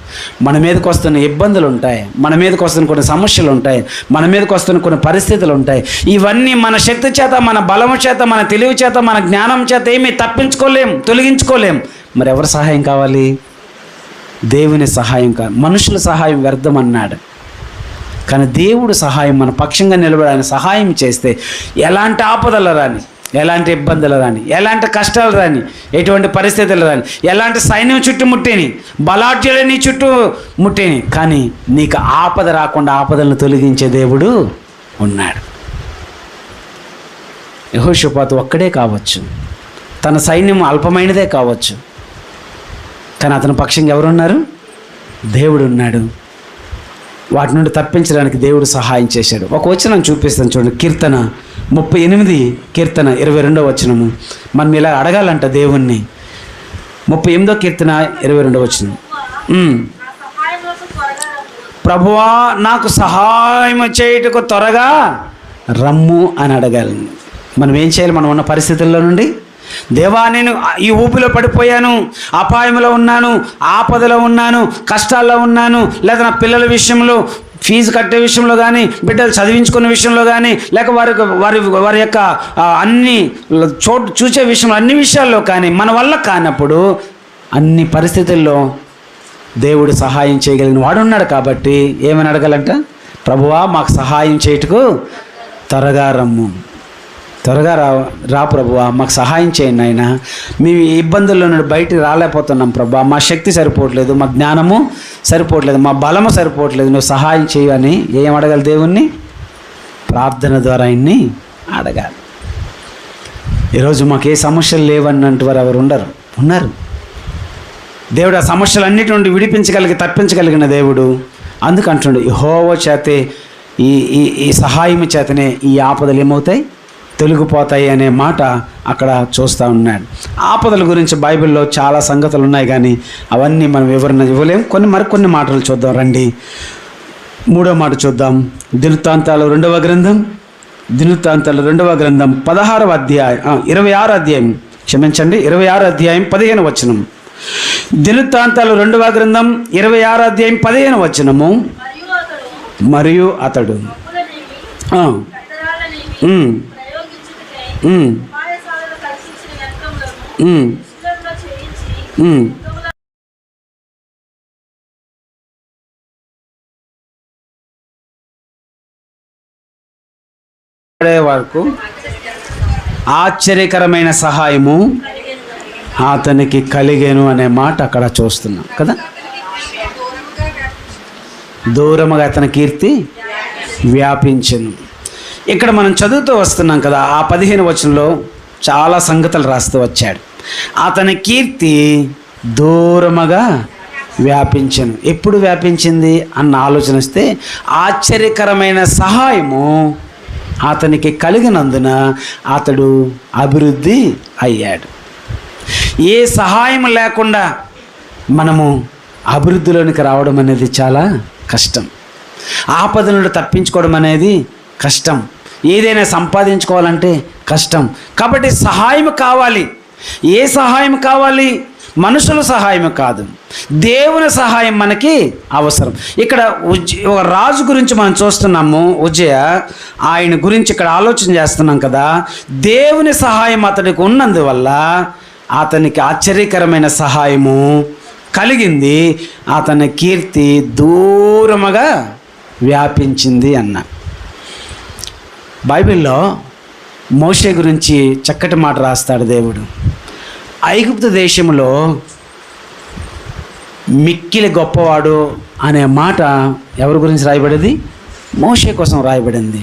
మన మీదకి వస్తున్న ఇబ్బందులు ఉంటాయి, మన మీదకి వస్తున్న కొన్ని సమస్యలు ఉంటాయి, మన మీదకి వస్తున్న కొన్ని పరిస్థితులు ఉంటాయి. ఇవన్నీ మన శక్తి చేత, మన బలము చేత, మన తెలివి చేత, మన జ్ఞానం చేత ఏమీ తప్పించుకోలేం, తొలగించుకోలేం. మరి ఎవరి సహాయం కావాలి? దేవుని సహాయం కాదు. మనుషుల సహాయం వ్యర్థం అన్నాడు. కానీ దేవుడు సహాయం మన పక్షంగా నిలబడి ఆయన సహాయం చేస్తే ఎలాంటి ఆపదలు రాని, ఎలాంటి ఇబ్బందులు రాని, ఎలాంటి కష్టాలు రాని, ఎటువంటి పరిస్థితులు రాని, ఎలాంటి సైన్యం చుట్టుముట్టేని, బలాఢ్యులే నీ చుట్టూ ముట్టేని, కానీ నీకు ఆపద రాకుండా ఆపదలను తొలగించే దేవుడు ఉన్నాడు. యెహోషాపాతు ఒక్కడే కావచ్చు, తన సైన్యం అల్పమైనదే కావచ్చు, కానీ అతని పక్షంగా ఎవరున్నారు? దేవుడు ఉన్నాడు. వాటి నుండి తప్పించడానికి దేవుడు సహాయం చేశాడు. ఒక వచనం చూపిస్తాను చూడండి. కీర్తన 38, కీర్తన 22వ వచనము. మనం ఇలా అడగాలంట దేవుణ్ణి. 38వ కీర్తన 22వ వచనం. ప్రభువా నాకు సహాయం చేయుటకు త్వరగా రమ్ము అని అడగాలి. మనం ఏం చేయాలి? మనం ఉన్న పరిస్థితుల్లో నుండి, దేవా నేను ఈ ఊపిలో పడిపోయాను, అపాయంలో ఉన్నాను, ఆపదలో ఉన్నాను, కష్టాల్లో ఉన్నాను, లేదా నా పిల్లల విషయంలో, ఫీజు కట్టే విషయంలో కానీ, బిడ్డలు చదివించుకునే విషయంలో కానీ, లేక వారి యొక్క అన్ని చూసే విషయంలో, అన్ని విషయాల్లో కానీ మన వల్ల కానప్పుడు అన్ని పరిస్థితుల్లో దేవుడు సహాయం చేయగలిగిన వాడు ఉన్నాడు. కాబట్టి ఏమని అడగాలంట? ప్రభువా మాకు సహాయం చేయుటకు త్వరగా రమ్ము, త్వరగా రా ప్రభువా, మాకు సహాయం చేయండి ఆయన. మీ ఇబ్బందుల్లో నుండి బయటికి రాలేకపోతున్నాం ప్రభువా, మా శక్తి సరిపోవట్లేదు, మా జ్ఞానము సరిపోవట్లేదు, మా బలము సరిపోవట్లేదు, నువ్వు సహాయం చేయు అని ఏం అడగాలి? దేవుణ్ణి ప్రార్థన ద్వారా ఆయన్ని అడగాలి. ఈరోజు మాకు ఏ సమస్యలు లేవన్నట్టు వారు ఎవరు ఉన్నారు. దేవుడు ఆ సమస్యలన్నిటి నుండి విడిపించగలిగి తప్పించగలిగిన దేవుడు. అందుకంటుండే యెహోవా చేతే ఈ సహాయం చేతనే ఈ ఆపదలు ఏమవుతాయి? తొలగిపోతాయి అనే మాట అక్కడ చూస్తూ ఉన్నాడు. ఆపదల గురించి బైబిల్లో చాలా సంగతులు ఉన్నాయి, కానీ అవన్నీ మనం వివరణ ఇవ్వలేం. మరికొన్ని మాటలు చూద్దాం రండి. 3వ మాట చూద్దాం. దినవృత్తాంతాలు 2వ గ్రంథం, దినవృత్తాంతాలు 2వ గ్రంథం 16వ అధ్యాయం 26వ అధ్యాయం, క్షమించండి 26వ అధ్యాయం 15వ వచనం. దినవృత్తాంతాలు 2వ గ్రంథం 26వ అధ్యాయం 15వ వచనము. మరియు అతడు వరకు ఆశ్చర్యకరమైన సహాయము అతనికి కలిగేను అనే మాట అక్కడ చూస్తున్నాం కదా. దూరముగా అతని కీర్తి వ్యాపించెను. ఇక్కడ మనం చదువుతూ వస్తున్నాం కదా, ఆ 15వ వచనంలో చాలా సంగతులు రాస్తూ వచ్చాడు. అతని కీర్తి దూరముగా వ్యాపించెను. ఎప్పుడు వ్యాపించింది అన్న ఆలోచన వస్తే, ఆశ్చర్యకరమైన సహాయము అతనికి కలిగినందున అతడు అభివృద్ధి అయ్యాడు. ఏ సహాయం లేకుండా మనము అభివృద్ధిలోనికి రావడం అనేది చాలా కష్టం. ఆపద నుండి తప్పించుకోవడం అనేది కష్టం. ఏదైనా సంపాదించుకోవాలంటే కష్టం. కాబట్టి సహాయం కావాలి. ఏ సహాయం కావాలి? మనుషుల సహాయం కాదు, దేవుని సహాయం మనకి అవసరం. ఇక్కడ ఒక రాజు గురించి మనం చూస్తున్నాము, ఉజ్జయ. ఆయన గురించి ఇక్కడ ఆలోచన చేస్తున్నాం కదా. దేవుని సహాయం అతనికి ఉన్నందువల్ల అతనికి ఆశ్చర్యకరమైన సహాయము కలిగింది. అతని కీర్తి దూరముగా వ్యాపించింది అన్న. బైబిల్లో మోషే గురించి చక్కటి మాట రాస్తాడు దేవుడు. ఐగుప్తు దేశంలో మిక్కిలి గొప్పవాడు అనే మాట ఎవరి గురించి రాయబడింది? మోషే కోసం రాయబడింది.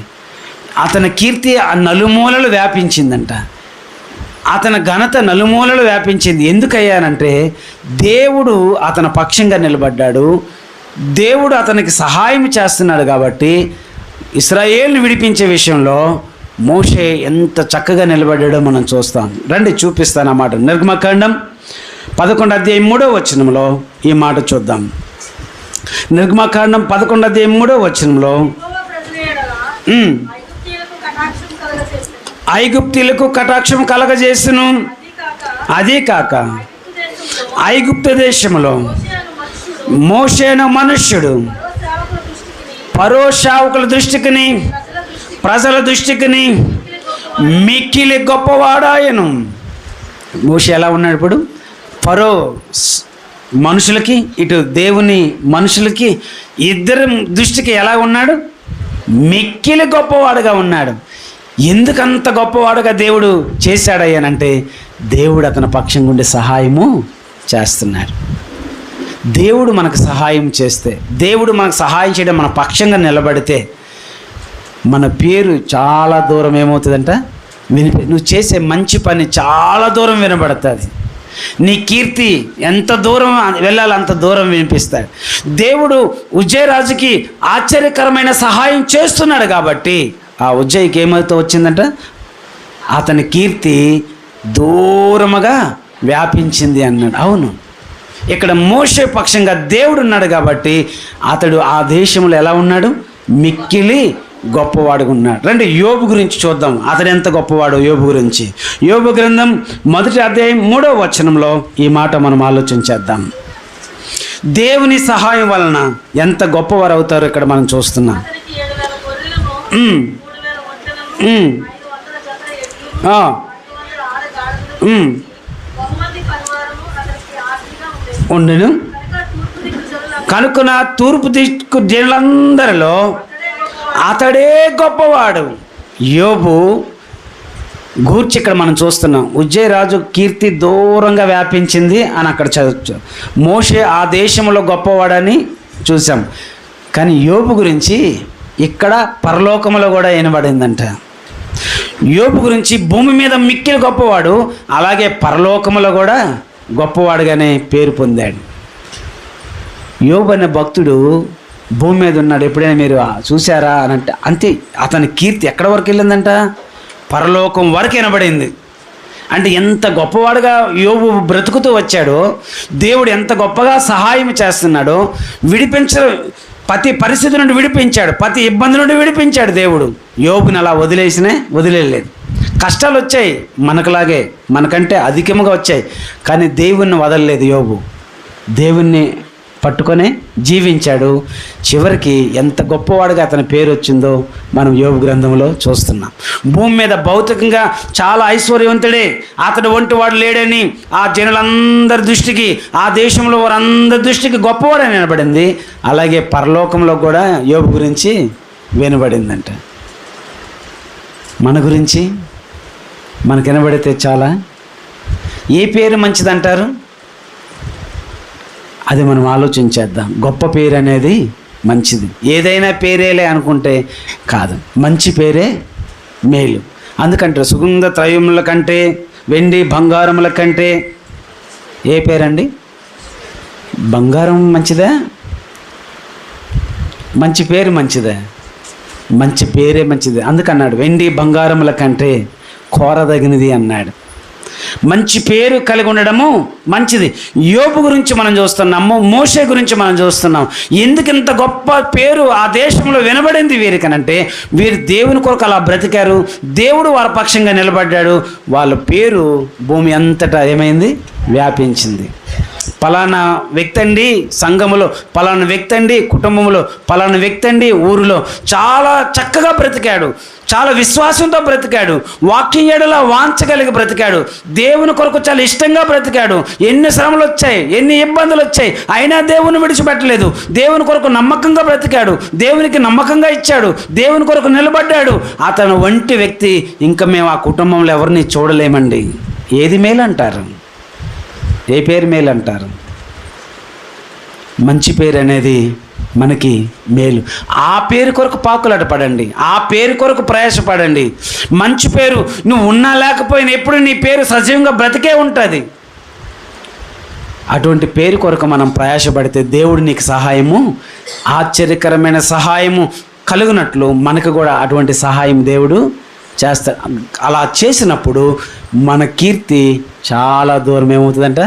అతని కీర్తి ఆ నలుమూలలు వ్యాపించిందంట. అతని ఘనత నలుమూలలు వ్యాపించింది. ఎందుకయ్యానంటే దేవుడు అతని పక్షంగా నిలబడ్డాడు. దేవుడు అతనికి సహాయం చేస్తున్నాడు. కాబట్టి ఇశ్రాయేలుని విడిపించే విషయంలో మోషే ఎంత చక్కగా నిలబడ్డాడో మనం చూస్తాం. రండి, చూపిస్తాను ఆ మాట. నిర్గమకాండం 11:3 ఈ మాట చూద్దాం. నిర్గమకాండం 11:3 ఐగుప్తీయులకు కటాక్షం కలగజేసును. అదే కాక ఐగుప్తు దేశంలో మోషేను మనుష్యుడు ఫరో సేవకుల దృష్టికిని ప్రజల దృష్టికిని మిక్కిలి గొప్పవాడాయను. మోషే ఎలా ఉన్నాడు? ఇప్పుడు ఫరో మనుషులకి, ఇటు దేవుని మనుషులకి, ఇద్దరు దృష్టికి ఎలా ఉన్నాడు? మిక్కిలి గొప్పవాడుగా ఉన్నాడు. ఎందుకంత గొప్పవాడుగా దేవుడు చేశాడయ్యానంటే దేవుడు అతని పక్షంగా ఉండే సహాయము చేస్తున్నాడు. దేవుడు మనకు సహాయం చేస్తే, దేవుడు మనకు సహాయం చేయడం, మన పక్షంగా నిలబడితే మన పేరు చాలా దూరం ఏమవుతుందంట? నువ్వు చేసే మంచి పని చాలా దూరం వినబడుతుంది. నీ కీర్తి ఎంత దూరం వెళ్ళాలి అంత దూరం వినిపిస్తాడు. దేవుడు ఉజ్జయరాజుకి ఆశ్చర్యకరమైన సహాయం చేస్తున్నాడు. కాబట్టి ఆ ఉజ్జయికి ఏమవుతూ వచ్చిందంట? అతని కీర్తి దూరముగా వ్యాపించింది అన్నాడు. అవును, ఇక్కడ మోషే పక్షంగా దేవుడు ఉన్నాడు కాబట్టి అతడు ఆ దేశంలో ఎలా ఉన్నాడు? మిక్కిలి గొప్పవాడుగా ఉన్నాడు. రండి, యోబు గురించి చూద్దాం. అతడు ఎంత గొప్పవాడు యోబు గురించి. యోబు గ్రంథం 1:3 ఈ మాట మనం ఆలోచన చేద్దాం. దేవుని సహాయం వలన ఎంత గొప్పవారు అవుతారో ఇక్కడ మనం చూస్తున్నాం. ఉండను కనుక తూర్పు దిక్కు జనులందరిలో అతడే గొప్పవాడు. యోబు గూర్చి ఇక్కడ మనం చూస్తున్నాం. ఉజ్జయరాజు కీర్తి దూరంగా వ్యాపించింది అని అక్కడ చదవచ్చు. మోషే ఆ దేశంలో గొప్పవాడని చూసాం. కానీ యోబు గురించి ఇక్కడ పరలోకములో కూడా వినబడిందంట. యోబు గురించి భూమి మీద మిక్కిలి గొప్పవాడు, అలాగే పరలోకములో కూడా గొప్పవాడుగానే పేరు పొందాడు. యోబు అనే భక్తుడు భూమి మీద ఉన్నాడు. ఎప్పుడైనా మీరు చూసారా అని అంటే అంతే. అతని కీర్తి ఎక్కడి వరకు వెళ్ళిందంట? పరలోకం వరకు వినబడింది. అంటే ఎంత గొప్పవాడుగా యోబు బ్రతుకుతూ వచ్చాడో, దేవుడు ఎంత గొప్పగా సహాయం చేస్తున్నాడో, ప్రతి పరిస్థితి నుండి విడిపించాడు, ప్రతి ఇబ్బంది నుండి విడిపించాడు దేవుడు. యోబుని అలా వదిలేయలేదు. కష్టాలు వచ్చాయి మనకులాగే, మనకంటే అధికంగా వచ్చాయి. కానీ దేవుణ్ణి వదలలేదు యోబు. దేవుణ్ణి పట్టుకొని జీవించాడు. చివరికి ఎంత గొప్పవాడుగా అతని పేరు వచ్చిందో మనం యోబు గ్రంథంలో చూస్తున్నాం. భూమి మీద భౌతికంగా చాలా ఐశ్వర్యవంతుడే, అతడు వంటి వాడు లేడని ఆ జనులందరి దృష్టికి, ఆ దేశంలో వారందరి దృష్టికి గొప్పవాడని వినబడింది. అలాగే పరలోకంలో కూడా యోబు గురించి వినబడిందంట. మన గురించి మనకు వినబడితే చాలా. ఏ పేరు మంచిదంటారు? అది మనం ఆలోచించేద్దాం. గొప్ప పేరు అనేది మంచిది. ఏదైనా పేరేలే అనుకుంటే కాదు, మంచి పేరే మేలు. అందుకంటే సుగంధ త్రయముల కంటే, వెండి బంగారముల కంటే ఏ పేరండి? బంగారం మంచిదా? మంచి పేరు మంచిదా? మంచి పేరే మంచిది. అందుకన్నాడు వెండి బంగారముల కంటే కోరదగినది అన్నాడు. మంచి పేరు కలిగి ఉండడము మంచిది. యోబు గురించి మనం చూస్తున్నాము, మోషే గురించి మనం చూస్తున్నాం. ఎందుకు ఇంత గొప్ప పేరు ఆ దేశంలో వినబడింది వీరికనంటే, వీరు దేవుని కొరకు అలా బ్రతికారు, దేవుడు వాళ్ళ పక్షంగా నిలబడ్డాడు. వాళ్ళ పేరు భూమి అంతటా ఏమైంది? వ్యాపించింది. పలానా వ్యక్తి అండి సంఘములో, పలానా వ్యక్తి అండి కుటుంబంలో, పలానా వ్యక్తి అండి ఊరిలో చాలా చక్కగా బ్రతికాడు, చాలా విశ్వాసంతో బ్రతికాడు, వాక్యం ఎడల వాంఛ కలిగి బ్రతికాడు, దేవుని కొరకు చాలా ఇష్టంగా బ్రతికాడు. ఎన్ని శ్రమలు వచ్చాయి, ఎన్ని ఇబ్బందులు వచ్చాయి, అయినా దేవుని విడిచిపెట్టలేదు. దేవుని కొరకు నమ్మకంగా బ్రతికాడు, దేవునికి నమ్మకంగా ఇచ్చాడు, దేవుని కొరకు నిలబడ్డాడు. అతను వంటి వ్యక్తి ఇంకా మేము ఆ కుటుంబంలో ఎవరిని చూడలేమండి. ఏది మేలు అంటారు? ఏ పేరు మేలు అంటారు? మంచి పేరు అనేది మనకి మేలు. ఆ పేరు కొరకు పాకులాట పడండి, ఆ పేరు కొరకు ప్రయాసపడండి. మంచి పేరు నువ్వు ఉన్నా లేకపోయినా ఎప్పుడు నీ పేరు సజీవంగా బ్రతికే ఉంటుంది. అటువంటి పేరు కొరకు మనం ప్రయాసపడితే దేవుడు నీకు సహాయము, ఆశ్చర్యకరమైన సహాయము కలుగునట్లు మనకు కూడా అటువంటి సహాయం దేవుడు చేస్తాడు. అలా చేసినప్పుడు మన కీర్తి చాలా దూరం ఏమవుతుందంట?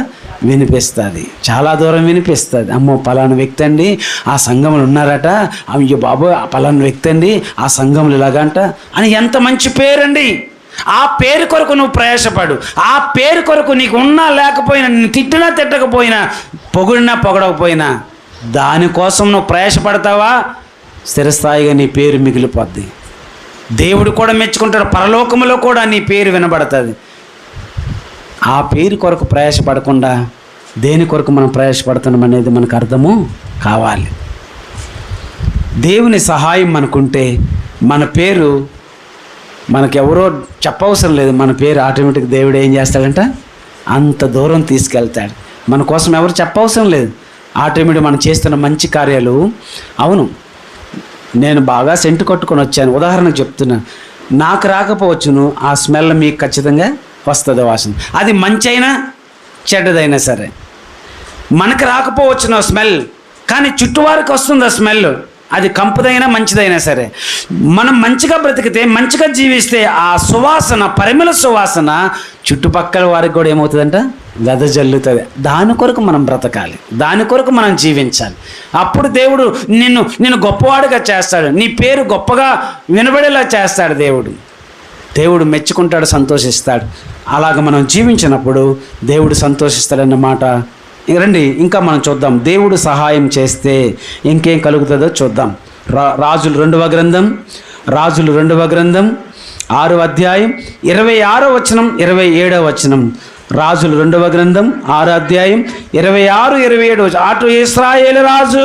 వినిపిస్తుంది. చాలా దూరం వినిపిస్తుంది. అమ్మో పలానా వ్యక్తి అండి ఆ సంఘంలో ఉన్నారట, అయ్యో బాబు పలానా వ్యక్తి అండి ఆ సంఘంలో ఇలాగంట అని ఎంత మంచి పేరండి. ఆ పేరు కొరకు నువ్వు ప్రయాసపడు. ఆ పేరు కొరకు నీకు ఉన్నా లేకపోయినా, నిన్ను తిట్టినా తిట్టకపోయినా, పొగిడినా పొగడకపోయినా, దానికోసం నువ్వు ప్రయాసపడతావా, స్థిరస్థాయిగా నీ పేరు మిగిలిపోద్ది. దేవుడు కూడా మెచ్చుకుంటాడు, పరలోకములో కూడా నీ పేరు వినబడుతుంది. ఆ పేరు కొరకు ప్రయాసపడకుండా దేని కొరకు మనం ప్రయాసపడుతున్నాం అనేది మనకు అర్థము కావాలి. దేవుని సహాయం మనకుంటే మన పేరు మనకెవరో చెప్పవసరం లేదు, మన పేరు ఆటోమేటిక్ దేవుడు ఏం చేస్తాడంట? అంత దూరం తీసుకెళ్తాడు. మన కోసం ఎవరు చెప్పవసరం లేదు. ఆటోమేటిక్ మనం చేస్తున్న మంచి కార్యాలు. అవును, నేను బాగా సెంటు కట్టుకొని వచ్చాను, ఉదాహరణకు చెప్తున్నాను, నాకు రాకపోవచ్చును, ఆ స్మెల్ మీకు ఖచ్చితంగా వస్తుంది వాసన. అది మంచి అయినా చెడ్డదైనా సరే మనకు రాకపోవచ్చును ఆ స్మెల్, కానీ చుట్టువారికి వస్తుంది ఆ స్మెల్. అది కంపుదైనా మంచిదైనా సరే మనం మంచిగా బ్రతికితే, మంచిగా జీవిస్తే ఆ సువాసన, పరిమళ సువాసన చుట్టుపక్కల వారికి కూడా ఏమవుతుందంట? వెదజల్లుతుంది. దాని కొరకు మనం బ్రతకాలి, దాని కొరకు మనం జీవించాలి. అప్పుడు దేవుడు నిన్ను గొప్పవాడిగా చేస్తాడు, నీ పేరు గొప్పగా వినబడేలా చేస్తాడు. దేవుడు మెచ్చుకుంటాడు, సంతోషిస్తాడు. అలాగ మనం జీవించినప్పుడు దేవుడు సంతోషిస్తాడన్నమాట. రండి ఇంకా మనం చూద్దాం, దేవుడు సహాయం చేస్తే ఇంకేం కలుగుతుందో చూద్దాం. రాజులు 2వ గ్రంథం 6వ అధ్యాయం 26వ వచనం 27వ వచనం. రాజులు 2వ గ్రంథం 6వ అధ్యాయం 26, 27 వచనం. అటు ఇశ్రాయేలు రాజు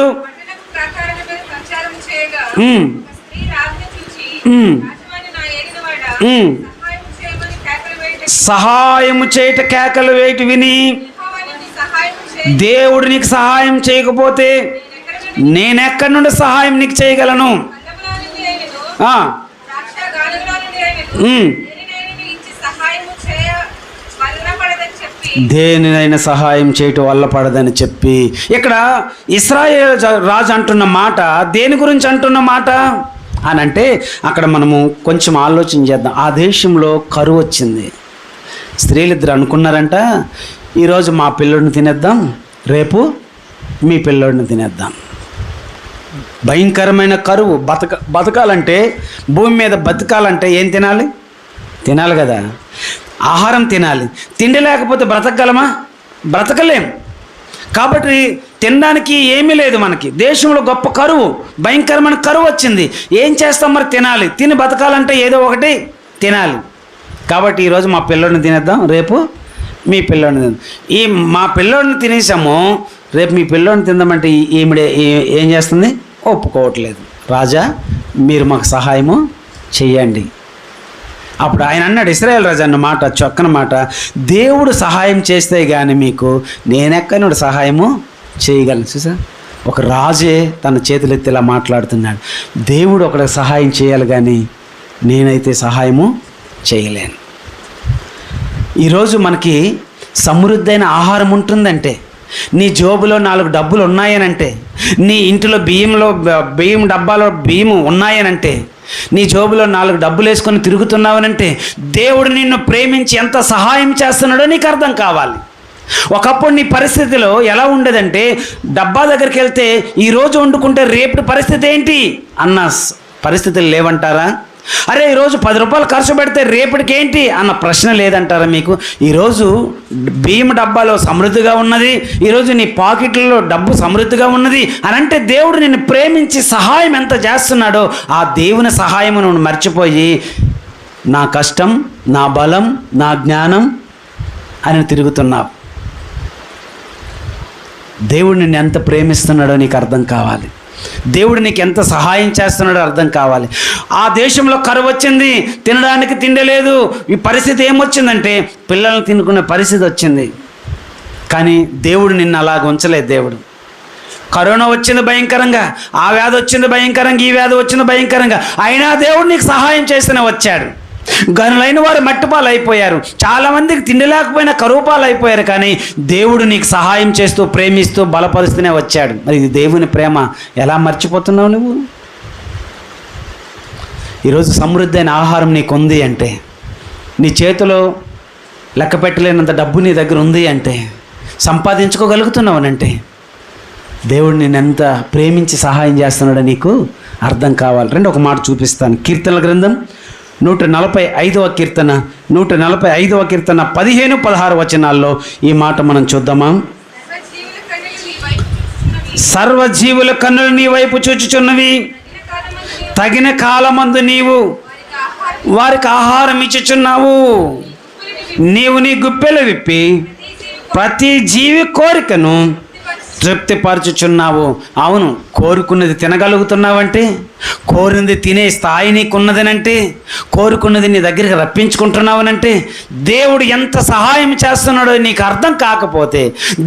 సహాయము చేయట కేకలు వేయట విని, దేవుడు నీకు సహాయం చేయకపోతే నేనెక్కడి నుండి సహాయం నీకు చేయగలను? దేనినైనా సహాయం చేయటం వల్ల పడదని చెప్పి, ఇక్కడ ఇశ్రాయేలు రాజు అంటున్న మాట దేని గురించి అంటున్న మాట అని అంటే, అక్కడ మనము కొంచెం ఆలోచన చేద్దాం. ఆ దేశంలో కరువు వచ్చింది. స్త్రీలిద్దరు అనుకున్నారంట, ఈరోజు మా పిల్లోడిని తినేద్దాం, రేపు మీ పిల్లోడిని తినేద్దాం. భయంకరమైన కరువు. బతకాలంటే, భూమి మీద బతకాలంటే ఏం తినాలి? తినాలి కదా, ఆహారం తినాలి. తిండి లేకపోతే బ్రతకగలమా? బ్రతకలేం. కాబట్టి తినడానికి ఏమీ లేదు మనకి. దేశంలో గొప్ప కరువు, భయంకరమైన కరువు వచ్చింది. ఏం చేస్తాం మరి? తినాలి. తిని బతకాలంటే ఏదో ఒకటి తినాలి. కాబట్టి ఈరోజు మా పిల్లోడిని తినేద్దాం, రేపు మీ పిల్లోడిని తిందాం. మా పిల్లోడిని తినేసాము, రేపు మీ పిల్లోడిని తిందామంటే ఈమెడే ఏం చేస్తుంది? ఒప్పుకోవట్లేదు. రాజా మీరు మాకు సహాయము చెయ్యండి. అప్పుడు ఆయన అన్నాడు, ఇశ్రాయేలు రాజు అన్న మాట, చొక్కన మాట, దేవుడు సహాయం చేస్తే కానీ మీకు నేనెక్కనుడు సహాయము చేయగలను. చూసా, ఒక రాజే తన చేతులెత్తి ఇలా మాట్లాడుతున్నాడు. దేవుడు ఒకరికి సహాయం చేయాలి కానీ నేనైతే సహాయము చేయలేను. ఈరోజు మనకి సమృద్ధైన ఆహారం ఉంటుందంటే, నీ జోబులో 4 డబ్బులు ఉన్నాయనంటే, నీ ఇంటిలో బియ్యం డబ్బాలో బియ్యం ఉన్నాయనంటే, నీ జోబులో 4 డబ్బులు వేసుకొని తిరుగుతున్నావనంటే దేవుడు నిన్ను ప్రేమించి ఎంత సహాయం చేస్తున్నాడో నీకు అర్థం కావాలి. ఒకప్పుడు నీ పరిస్థితిలో ఎలా ఉండేదంటే, డబ్బా దగ్గరికి వెళ్తే ఈరోజు వండుకుంటే రేపటి పరిస్థితి ఏంటి అన్న పరిస్థితులు లేవంటారా? అరే ఈరోజు 10 రూపాయలు ఖర్చు పెడితే రేపటికి ఏంటి అన్న ప్రశ్న లేదంటారా మీకు? ఈరోజు బియ్యం డబ్బాలో సమృద్ధిగా ఉన్నది, ఈరోజు నీ పాకెట్లలో డబ్బు సమృద్ధిగా ఉన్నది అని అంటే దేవుడు నిన్ను ప్రేమించి సహాయం ఎంత చేస్తున్నాడో ఆ దేవుని సహాయం నువ్వు మర్చిపోయి నా కష్టం, నా బలం, నా జ్ఞానం అని తిరుగుతున్నావు. దేవుడు నిన్ను ఎంత ప్రేమిస్తున్నాడో నీకు అర్థం కావాలి. దేవుడు నీకు ఎంత సహాయం చేస్తున్నాడో అర్థం కావాలి. ఆ దేశంలో కరువు వచ్చింది, తినడానికి తిండి లేదు. ఈ పరిస్థితి ఏమొచ్చిందంటే పిల్లల్ని తినుకునే పరిస్థితి వచ్చింది. కానీ దేవుడు నిన్ను అలాగ ఉంచలేదు. దేవుడు కరోనా వచ్చింది భయంకరంగా, ఆ వ్యాధి వచ్చింది భయంకరంగా, ఈ వ్యాధి వచ్చింది భయంకరంగా, అయినా దేవుడు నీకు సహాయం చేస్తూనే వచ్చాడు. గనులైన వారు మట్టిపాలు అయిపోయారు, చాలామందికి తిండి లేకపోయినా కరువుపాలు అయిపోయారు. కానీ దేవుడు నీకు సహాయం చేస్తూ ప్రేమిస్తూ బలపరుస్తూనే వచ్చాడు. మరి ఇది దేవుని ప్రేమ ఎలా మర్చిపోతున్నావు నువ్వు? ఈరోజు సమృద్ధి అయిన ఆహారం నీకు ఉంది అంటే, నీ చేతిలో లెక్క పెట్టలేనంత డబ్బు నీ దగ్గర ఉంది అంటే, సంపాదించుకోగలుగుతున్నావనంటే దేవుడు నేను ఎంత ప్రేమించి సహాయం చేస్తున్నాడో నీకు అర్థం కావాలి. రెండు ఒక మాట చూపిస్తాను. కీర్తనల గ్రంథం 145వ కీర్తన 145వ కీర్తన 15-16 వచనాల్లో ఈ మాట మనం చూద్దామా? సర్వజీవుల కన్నులు నీ వైపు చూచుచున్నవి, తగిన కాలమందు నీవు వారికి ఆహారం ఇచ్చుచున్నావు. నీవు నీ గుప్పెలు విప్పి ప్రతి జీవి కోరికను తృప్తిపరచుచున్నావు. అవును, కోరుకున్నది తినగలుగుతున్నావంటే, కోరినది తినే స్థాయి నీకున్నదనంటే, కోరుకున్నది నీ దగ్గరికి రప్పించుకుంటున్నావనంటే దేవుడు ఎంత సహాయం చేస్తున్నాడో నీకు అర్థం కాకపోతే,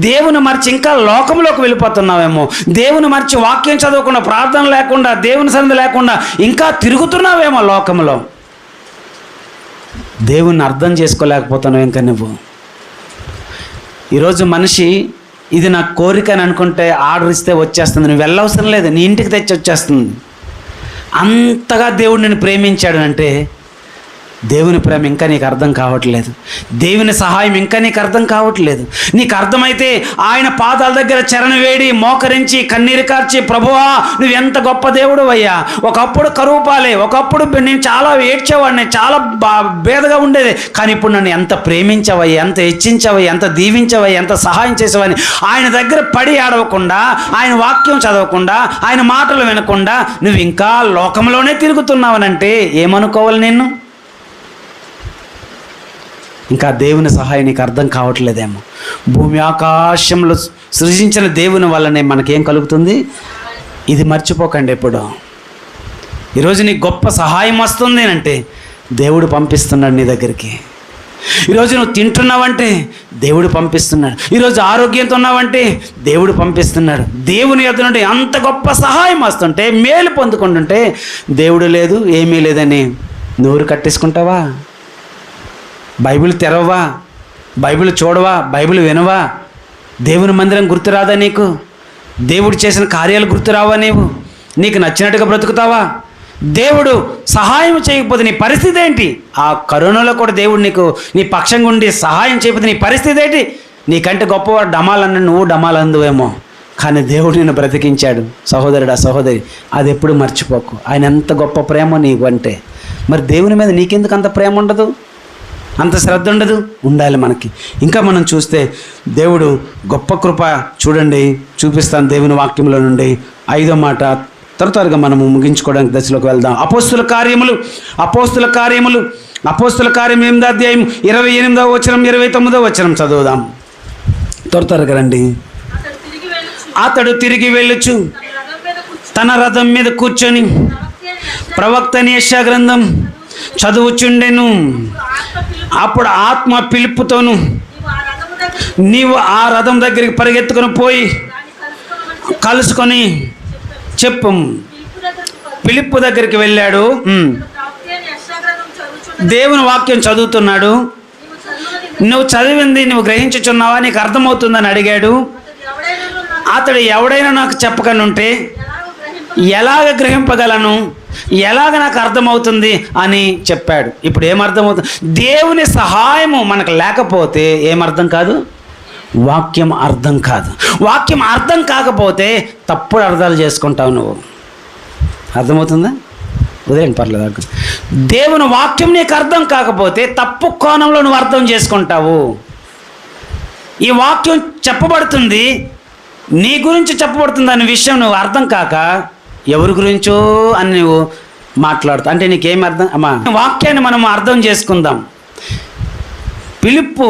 దేవుని మర్చి ఇంకా లోకంలోకి వెళ్ళిపోతున్నావేమో, దేవుని మర్చి వాక్యం చదవకుండా, ప్రార్థన లేకుండా, దేవుని సన్నిధి లేకుండా ఇంకా తిరుగుతున్నావేమో లోకంలో. దేవుణ్ణి అర్థం చేసుకోలేకపోతున్నావు ఇంకా నువ్వు. ఈరోజు మనిషి ఇది నా కోరిక అని అనుకుంటే ఆర్డర్ ఇస్తే వచ్చేస్తుంది, నువ్వు వెళ్ళవసరం లేదు, నీ ఇంటికి తెచ్చి వచ్చేస్తుంది. అంతగా దేవుడు నిన్ను ప్రేమించాడు అంటే దేవుని ప్రేమ ఇంకా నీకు అర్థం కావట్లేదు. దేవుని సహాయం ఇంకా నీకు అర్థం కావట్లేదు. నీకు అర్థమైతే ఆయన పాదాల దగ్గర చరణ వేడి మోకరించి కన్నీరు కార్చి, ప్రభువా నువ్వు ఎంత గొప్ప దేవుడు అయ్యా, ఒకప్పుడు కరువు పాలే, ఒకప్పుడు నేను చాలా ఏడ్చేవాడిని, చాలా భేదగా ఉండేది, కానీ ఇప్పుడు నన్ను ఎంత ప్రేమించవయ్యా, ఎంత హెచ్చించవయ్యా, ఎంత దీవించవయ్యా, ఎంత సహాయం చేసేవని ఆయన దగ్గర పడి ఆడవకుండా, ఆయన వాక్యం చదవకుండా, ఆయన మాటలు వినకుండా నువ్వు ఇంకా లోకంలోనే తిరుగుతున్నావనంటే ఏమనుకోవాలి నిన్ను? ఇంకా దేవుని సహాయం నీకు అర్థం కావట్లేదేమో. భూమి ఆకాశంలో సృజించిన దేవుని వల్లనే మనకేం కలుగుతుంది? ఇది మర్చిపోకండి ఎప్పుడు. ఈరోజు నీకు గొప్ప సహాయం వస్తుంది అంటే దేవుడు పంపిస్తున్నాడు నీ దగ్గరికి. ఈరోజు నువ్వు తింటున్నావంటే దేవుడు పంపిస్తున్నాడు. ఈరోజు ఆరోగ్యంతో ఉన్నావంటే దేవుడు పంపిస్తున్నాడు. దేవుని యొద్ద నుండి అంత గొప్ప సహాయం వస్తుంటే, మేలు పొందుకుంటుంటే దేవుడు లేదు ఏమీ లేదని నోరు కట్టేసుకుంటావా? బైబిల్ తెరవవా? బైబిల్ చూడవా? బైబిల్ వినవా? దేవుని మందిరం గుర్తురాదా నీకు? దేవుడు చేసిన కార్యాలు గుర్తురావా? నీకు నచ్చినట్టుగా బ్రతుకుతావా? దేవుడు సహాయం చేయకపోతే నీ పరిస్థితి ఏంటి? ఆ కరోనాలో కూడా దేవుడు నీ పక్షంగా ఉండి సహాయం చేయకపోతే నీ పరిస్థితి ఏంటి? నీకంటే గొప్పవాడు డమాలన్న నువ్వు డమాలందువేమో, కానీ దేవుడు నిన్ను బ్రతికించాడు. సహోదరుడా సహోదరి, అది ఎప్పుడు మర్చిపోకు. ఆయన ఎంత గొప్ప ప్రేమ నీకు అంటే. మరి దేవుని మీద నీకెందుకు అంత ప్రేమ ఉండదు, అంత శ్రద్ధ ఉండదు? ఉండాలి మనకి. ఇంకా మనం చూస్తే దేవుడు గొప్ప కృప చూడండి, చూపిస్తాను దేవుని వాక్యంలో నుండి. 5వ మాట త్వరగా మనము ముగించుకోవడానికి దశలోకి వెళ్దాం. అపోస్తుల కార్యములు 8వ అధ్యాయం 28వ వచనం 29వ వచనం చదువుదాం. త్వరగా రండి. అతడు తిరిగి వెళ్ళుచు తన రథం మీద కూర్చొని ప్రవక్త యెషయా గ్రంథం చదువుచుండెను. అప్పుడు ఆత్మ పిలుపుతోను నీవు ఆ రథం దగ్గరికి పరిగెత్తుకొని పోయి కలుసుకొని చెప్పు. పిలుపు దగ్గరికి వెళ్ళాడు. దేవుని వాక్యం చదువుతున్నాడు. నువ్వు చదివింది నువ్వు గ్రహించుచున్నావా, నీకు అర్థమవుతుందని అడిగాడు. అతడు ఎవడైనా నాకు చెప్పకనుంటే ఎలాగ గ్రహింపగలను, ఎలాగ నాకు అర్థమవుతుంది అని చెప్పాడు. ఇప్పుడు ఏమర్థమవుతుంది? దేవుని సహాయము మనకు లేకపోతే ఏమర్థం కాదు? వాక్యం అర్థం కాదు. వాక్యం అర్థం కాకపోతే తప్పుడు అర్థాలు చేసుకుంటావు నువ్వు. అర్థమవుతుందా? వదిలేండి, పర్లేదు. దేవుని వాక్యం నీకు అర్థం కాకపోతే తప్పు కోణంలో నువ్వు అర్థం చేసుకుంటావు. ఈ వాక్యం చెప్పబడుతుంది, నీ గురించి చెప్పబడుతుంది అనే విషయం నువ్వు అర్థం కాక ఎవరి గురించో అని నువ్వు మాట్లాడుతావు. అంటే నీకేం అర్థం? అమ్మా, వాక్యాన్ని మనం అర్థం చేసుకుందాం. ఫిలిప్పు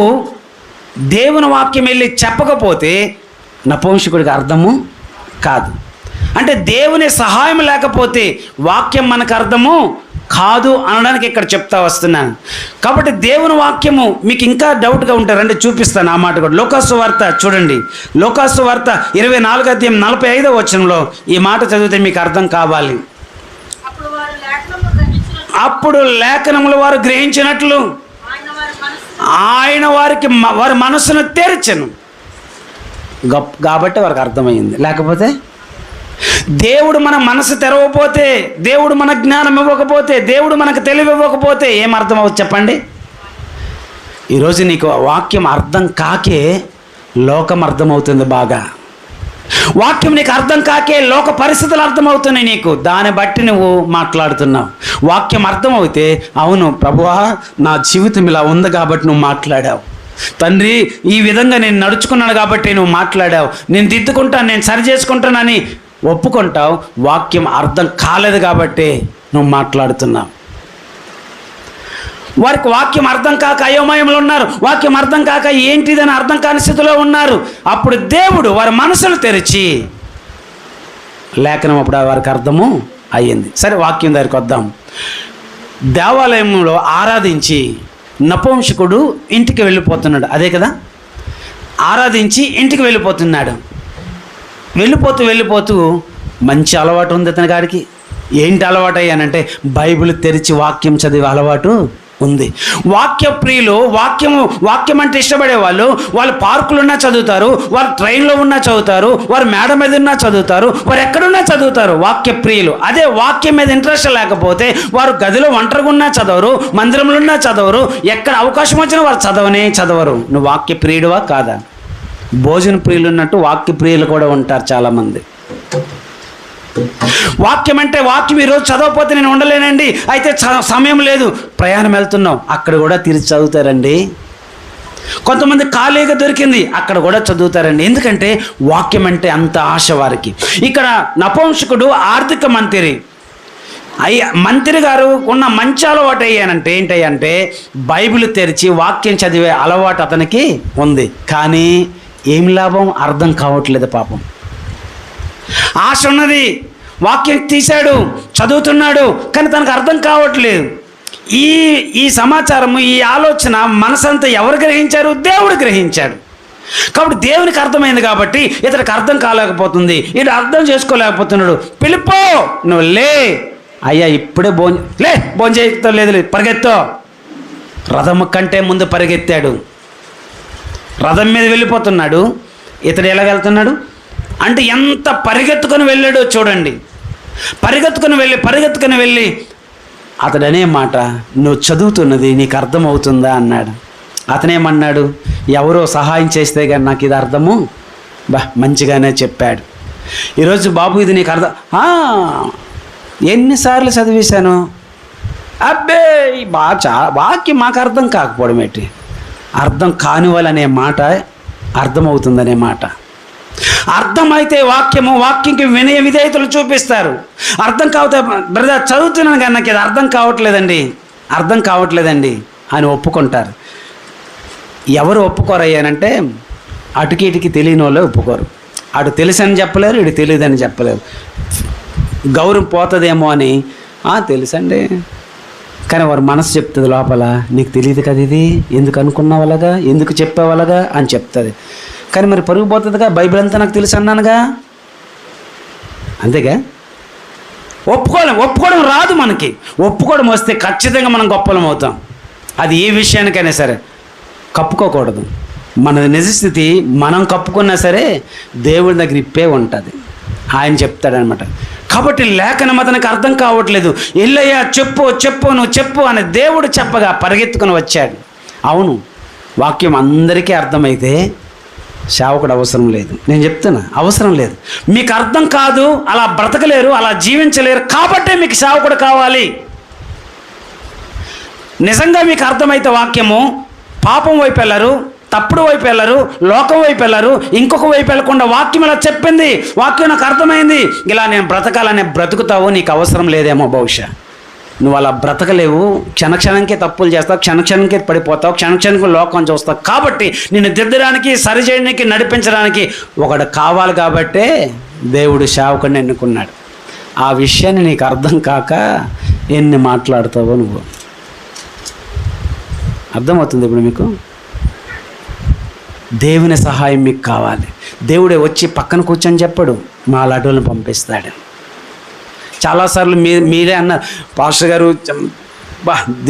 దేవుని వాక్యం వెళ్ళి చెప్పకపోతే నపుంసకుడికి అర్థము కాదు. అంటే దేవుని సహాయం లేకపోతే వాక్యం మనకు అర్థము కాదు అనడానికి ఇక్కడ చెప్తా వస్తున్నాను. కాబట్టి దేవుని వాక్యము మీకు ఇంకా డౌట్గా ఉంటారు అంటే చూపిస్తాను ఆ మాట కూడా. లోకాసు వార్త చూడండి, లోకాసు వార్త 24:45 ఈ మాట చదివితే మీకు అర్థం కావాలి. అప్పుడు లేఖనములు వారు గ్రహించినట్లు ఆయన వారి మనసును తెరచెను కాబట్టి వారికి అర్థమైంది. లేకపోతే దేవుడు మన మనసు తెరవకపోతే, దేవుడు మన జ్ఞానం ఇవ్వకపోతే, దేవుడు మనకు తెలివి ఇవ్వకపోతే ఏం అర్థం అవుతుంది చెప్పండి? ఈరోజు నీకు వాక్యం అర్థం కాకే లోకం అర్థమవుతుంది బాగా. వాక్యం నీకు అర్థం కాకే లోక పరిస్థితులు అర్థమవుతున్నాయి నీకు, దాన్ని బట్టి నువ్వు మాట్లాడుతున్నావు. వాక్యం అర్థమవుతే అవును ప్రభువా నా జీవితం ఇలా ఉంది కాబట్టి నువ్వు మాట్లాడావు, తండ్రి ఈ విధంగా నేను నడుచుకున్నాను కాబట్టి నువ్వు మాట్లాడావు, నేను దిద్దుకుంటాను, నేను సరి చేసుకుంటానని ఒప్పుకుంటావు. వాక్యం అర్థం కాలేదు కాబట్టి నువ్వు మాట్లాడుతున్నావు. వారికి వాక్యం అర్థం కాక అయోమయంలో ఉన్నారు, వాక్యం అర్థం కాక ఏంటిదని అర్థం కాని స్థితిలో ఉన్నారు. అప్పుడు దేవుడు వారి మనసులు తెరిచి లేఖనం అప్పుడు వారికి అర్థము అయ్యింది. సరే వాక్యం దగ్గరికి వద్దాం. దేవాలయంలో ఆరాధించి నపుంసకుడు ఇంటికి వెళ్ళిపోతున్నాడు, అదే కదా? ఆరాధించి ఇంటికి వెళ్ళిపోతున్నాడు. వెళ్ళిపోతూ మంచి అలవాటు ఉంది అతని గారికి. ఏంటి అలవాటు అయ్యానంటే బైబిల్ తెరిచి వాక్యం చదివే అలవాటు ఉంది. వాక్య ప్రియులు, వాక్యం అంటే ఇష్టపడే వాళ్ళు పార్కులున్నా చదువుతారు, వారు ట్రైన్లో ఉన్నా చదువుతారు, వారు మేడ మీద ఉన్నా చదువుతారు, వారు ఎక్కడున్నా చదువుతారు. వాక్య ప్రియులు. అదే వాక్యం మీద ఇంట్రెస్ట్ లేకపోతే వారు గదిలో ఒంటరిగా ఉన్నా చదవరు, మందిరంలో ఉన్నా చదవరు, ఎక్కడ అవకాశం వచ్చినా వారు చదవరు. నువ్వు వాక్య ప్రియుడువా కాదా? భోజన ప్రియులు ఉన్నట్టు వాక్య ప్రియులు కూడా ఉంటారు చాలామంది. వాక్యం అంటే వాక్యం ఈరోజు చదవకపోతే నేను ఉండలేనండి, అయితే సమయం లేదు, ప్రయాణం వెళ్తున్నాం, అక్కడ కూడా తిరిగి చదువుతారండి. కొంతమంది ఖాళీగా దొరికింది, అక్కడ కూడా చదువుతారండి. ఎందుకంటే వాక్యం అంటే అంత ఆశ వారికి. ఇక్కడ నపుంసకుడు ఆర్థిక మంత్రి గారు ఉన్న మంచి అలవాటు ఏంటంటే బైబిల్ తెరిచి వాక్యం చదివే అలవాటు అతనికి ఉంది. కానీ ఏం లాభం? అర్థం కావట్లేదు పాపం. ఆశ ఉన్నది, వాక్యం తీశాడు, చదువుతున్నాడు, కానీ తనకు అర్థం కావట్లేదు. ఈ సమాచారము, ఈ ఆలోచన మనసంతా ఎవరు గ్రహించారు? దేవుడు గ్రహించాడు. కాబట్టి దేవునికి అర్థమైంది కాబట్టి ఇతనికి అర్థం కాలేకపోతుంది, ఇటు అర్థం చేసుకోలేకపోతున్నాడు. పిలుపో, నువ్వు లే అయ్యా, ఇప్పుడే భోంచేయతో లేదు, పరిగెత్తో. రథము కంటే ముందు పరిగెత్తాడు, రథం మీద వెళ్ళిపోతున్నాడు. ఇతడు ఎలా వెళ్తున్నాడు అంటే ఎంత పరిగెత్తుకొని వెళ్ళాడో చూడండి. పరిగెత్తుకొని వెళ్ళి అతడనే మాట, నువ్వు చదువుతున్నది నీకు అర్థమవుతుందా అన్నాడు. అతనేమన్నాడు? ఎవరో సహాయం చేస్తే కానీ నాకు ఇది అర్థము మంచిగానే చెప్పాడు. ఈరోజు బాబు ఇది నీకు అర్థం, ఎన్నిసార్లు చదివేశాను, అబ్బే వాక్యం మాకు అర్థం కాకపోవడం ఏంటి? అర్థం కాని వాళ్ళనే మాట అర్థమవుతుందనే మాట. అర్థమైతే వాక్యంకి వినయ విధేయతలు చూపిస్తారు. అర్థం కావుతా బ్రదర్ చదువుతున్నాను కానీ నాకు ఇది అర్థం కావట్లేదండి అని ఒప్పుకుంటారు. ఎవరు ఒప్పుకోరయ్యానంటే అటుకి ఇటుకి తెలియని వాళ్ళు ఒప్పుకోరు. అటు తెలుసని చెప్పలేరు, ఇటు తెలియదని చెప్పలేరు. గౌరవం పోతుందేమో అని తెలుసండి, కానీ వారి మనసు చెప్తుంది లోపల, నీకు తెలియదు కదా ఇది, ఎందుకు అనుకున్నావలాగా, ఎందుకు చెప్పేవాళ్ళగా అని చెప్తుంది. కానీ మరి పరుగు పోతుందిగా, బైబిల్ అంతా నాకు తెలుసు అన్నానుగా. అంతేగా? ఒప్పుకోవడం రాదు మనకి. ఒప్పుకోవడం వస్తే ఖచ్చితంగా మనం గొప్పలం అవుతాం. అది ఏ విషయానికైనా సరే కప్పుకోకూడదు. మన నిజస్థితి మనం కప్పుకున్నా సరే దేవుడి దగ్గర ఇప్పే ఉంటుంది. ఆయన చెప్తాడనమాట. కాబట్టి లేఖనం అతనికి అర్థం కావట్లేదు. ఎల్లయ్యా చెప్పు చెప్పు నువ్వు చెప్పు అని దేవుడు చెప్పగా పరిగెత్తుకుని వచ్చాడు. అవును, వాక్యం అందరికీ అర్థమైతే సేవకుడు అవసరం లేదు. నేను చెప్తున్నా, అవసరం లేదు. మీకు అర్థం కాదు, అలా బ్రతకలేరు, అలా జీవించలేరు, కాబట్టే మీకు సేవకుడు కావాలి. నిజంగా మీకు అర్థమైతే వాక్యము, పాపం వైపు వెళ్ళరు, తప్పుడు వైపు వెళ్ళరు, లోకం వైపు వెళ్ళరు, ఇంకొక వైపు వెళ్ళకుండా వాక్యం ఇలా చెప్పింది, వాక్యం నాకు అర్థమైంది, ఇలా నేను బ్రతకాలనే బ్రతుకుతావు. నీకు అవసరం లేదేమో బహుశా. నువ్వు అలా బ్రతకలేవు, క్షణక్షణంకే తప్పులు చేస్తావు, క్షణక్షణంకే పడిపోతావు, క్షణక్షణంకి లోకం చూస్తావు. కాబట్టి నిన్ను దిద్దడానికి, సరిచేయడానికి, నడిపించడానికి ఒకడు కావాలి. కాబట్టే దేవుడు సేవకుడిని ఎన్నుకున్నాడు. ఆ విషయాన్ని నీకు అర్థం కాక ఎన్ని మాట్లాడుతావో నువ్వు. అర్థమవుతుంది ఇప్పుడు మీకు? దేవుని సహాయం మీకు కావాలి. దేవుడే వచ్చి పక్కన కూర్చొని చెప్పడు, మా లాంటి పంపిస్తాడు. చాలాసార్లు మీరే అన్నారు, పాస్టర్ గారు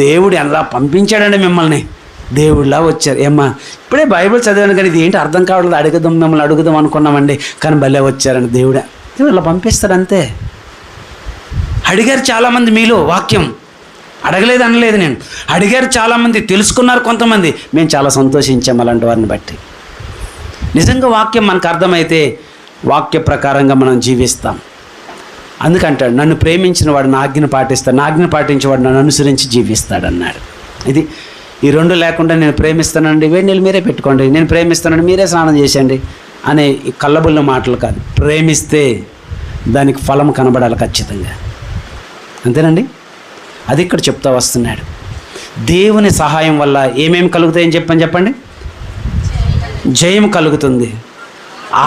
దేవుడు ఎలా పంపించాడండి మిమ్మల్ని, దేవుడిలా వచ్చారు. ఏమ్మా ఇప్పుడే బైబిల్ చదివాను కానీ ఇది ఏంటి అర్థం కావట్లేదు, అడుగుదాం మిమ్మల్ని అడుగుదాం అనుకున్నామండి, కానీ భలే వచ్చారండి. దేవుడే ఇలా పంపిస్తాడు అంతే. అడిగారు చాలామంది మీలో వాక్యం, అడగలేదు అనలేదు నేను, అడిగారు చాలామంది, తెలుసుకున్నారు కొంతమంది. మేము చాలా సంతోషించాము అలాంటి వారిని బట్టి. నిజంగా వాక్యం మనకు అర్థమైతే వాక్య ప్రకారంగా మనం జీవిస్తాం. అందుకంటాడు, నన్ను ప్రేమించిన వాడు నా ఆజ్ఞను పాటిస్తాడు, నా ఆజ్ఞను పాటించేవాడు నన్ను అనుసరించి జీవిస్తాడన్నాడు. ఇది ఈ రెండు లేకుండా నేను ప్రేమిస్తానండి, వేడి నీళ్ళు మీరే పెట్టుకోండి, నేను ప్రేమిస్తానండి మీరే స్నానం చేసేయండి అనే ఈ కళ్ళబుల్ల మాటలు కాదు. ప్రేమిస్తే దానికి ఫలం కనబడాలి ఖచ్చితంగా. అంతేనండి, అది ఇక్కడ చెప్తా వస్తున్నాడు. దేవుని సహాయం వల్ల ఏమేమి కలుగుతాయని చెప్పండి. జయం కలుగుతుంది,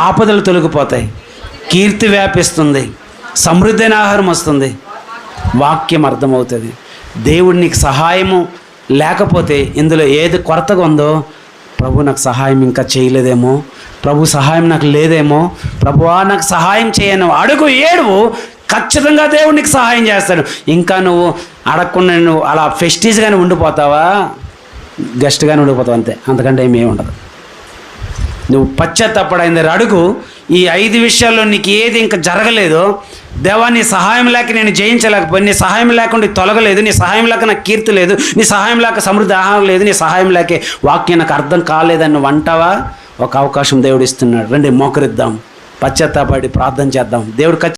ఆపదలు తొలగిపోతాయి, కీర్తి వ్యాపిస్తుంది, సమృద్ధి అయిన ఆహారం వస్తుంది, వాక్యం అర్థమవుతుంది. దేవుడు నీకు సహాయము లేకపోతే ఇందులో ఏది కొరతగా ఉందో, ప్రభు నాకు సహాయం ఇంకా చేయలేదేమో, ప్రభు సహాయం నాకు లేదేమో, ప్రభువా నాకు సహాయం చేయను అడుగు, ఏడువు, ఖచ్చితంగా దేవుడు నీకు సహాయం చేస్తాడు. ఇంకా నువ్వు అడగకుండా నువ్వు అలా ఫెస్టీజ్గానే ఉండిపోతావా, గెస్ట్గానే ఉండిపోతావు అంతే, అంతకంటే ఏమీ ఉండదు. నువ్వు పశ్చాత్తాపడైంది అడుగు. ఈ 5 విషయాల్లో నీకు ఏది ఇంకా జరగలేదో, దేవా నీ సహాయం లేక నేను జయించలేకపోయి, నీ సహాయం లేకుండా తొలగలేదు, నీ సహాయం లేక నాకు కీర్తి లేదు, నీ సహాయం లేక సమృద్ధి ఆహారం లేదు, నీ సహాయం లేకే వాక్యం నాకు అర్థం కాలేదని నువ్వు అంటావా, ఒక అవకాశం దేవుడు ఇస్తున్నాడు. రండి మోకరిద్దాం, పశ్చాత్తాపడి ప్రార్థన చేద్దాం. దేవుడు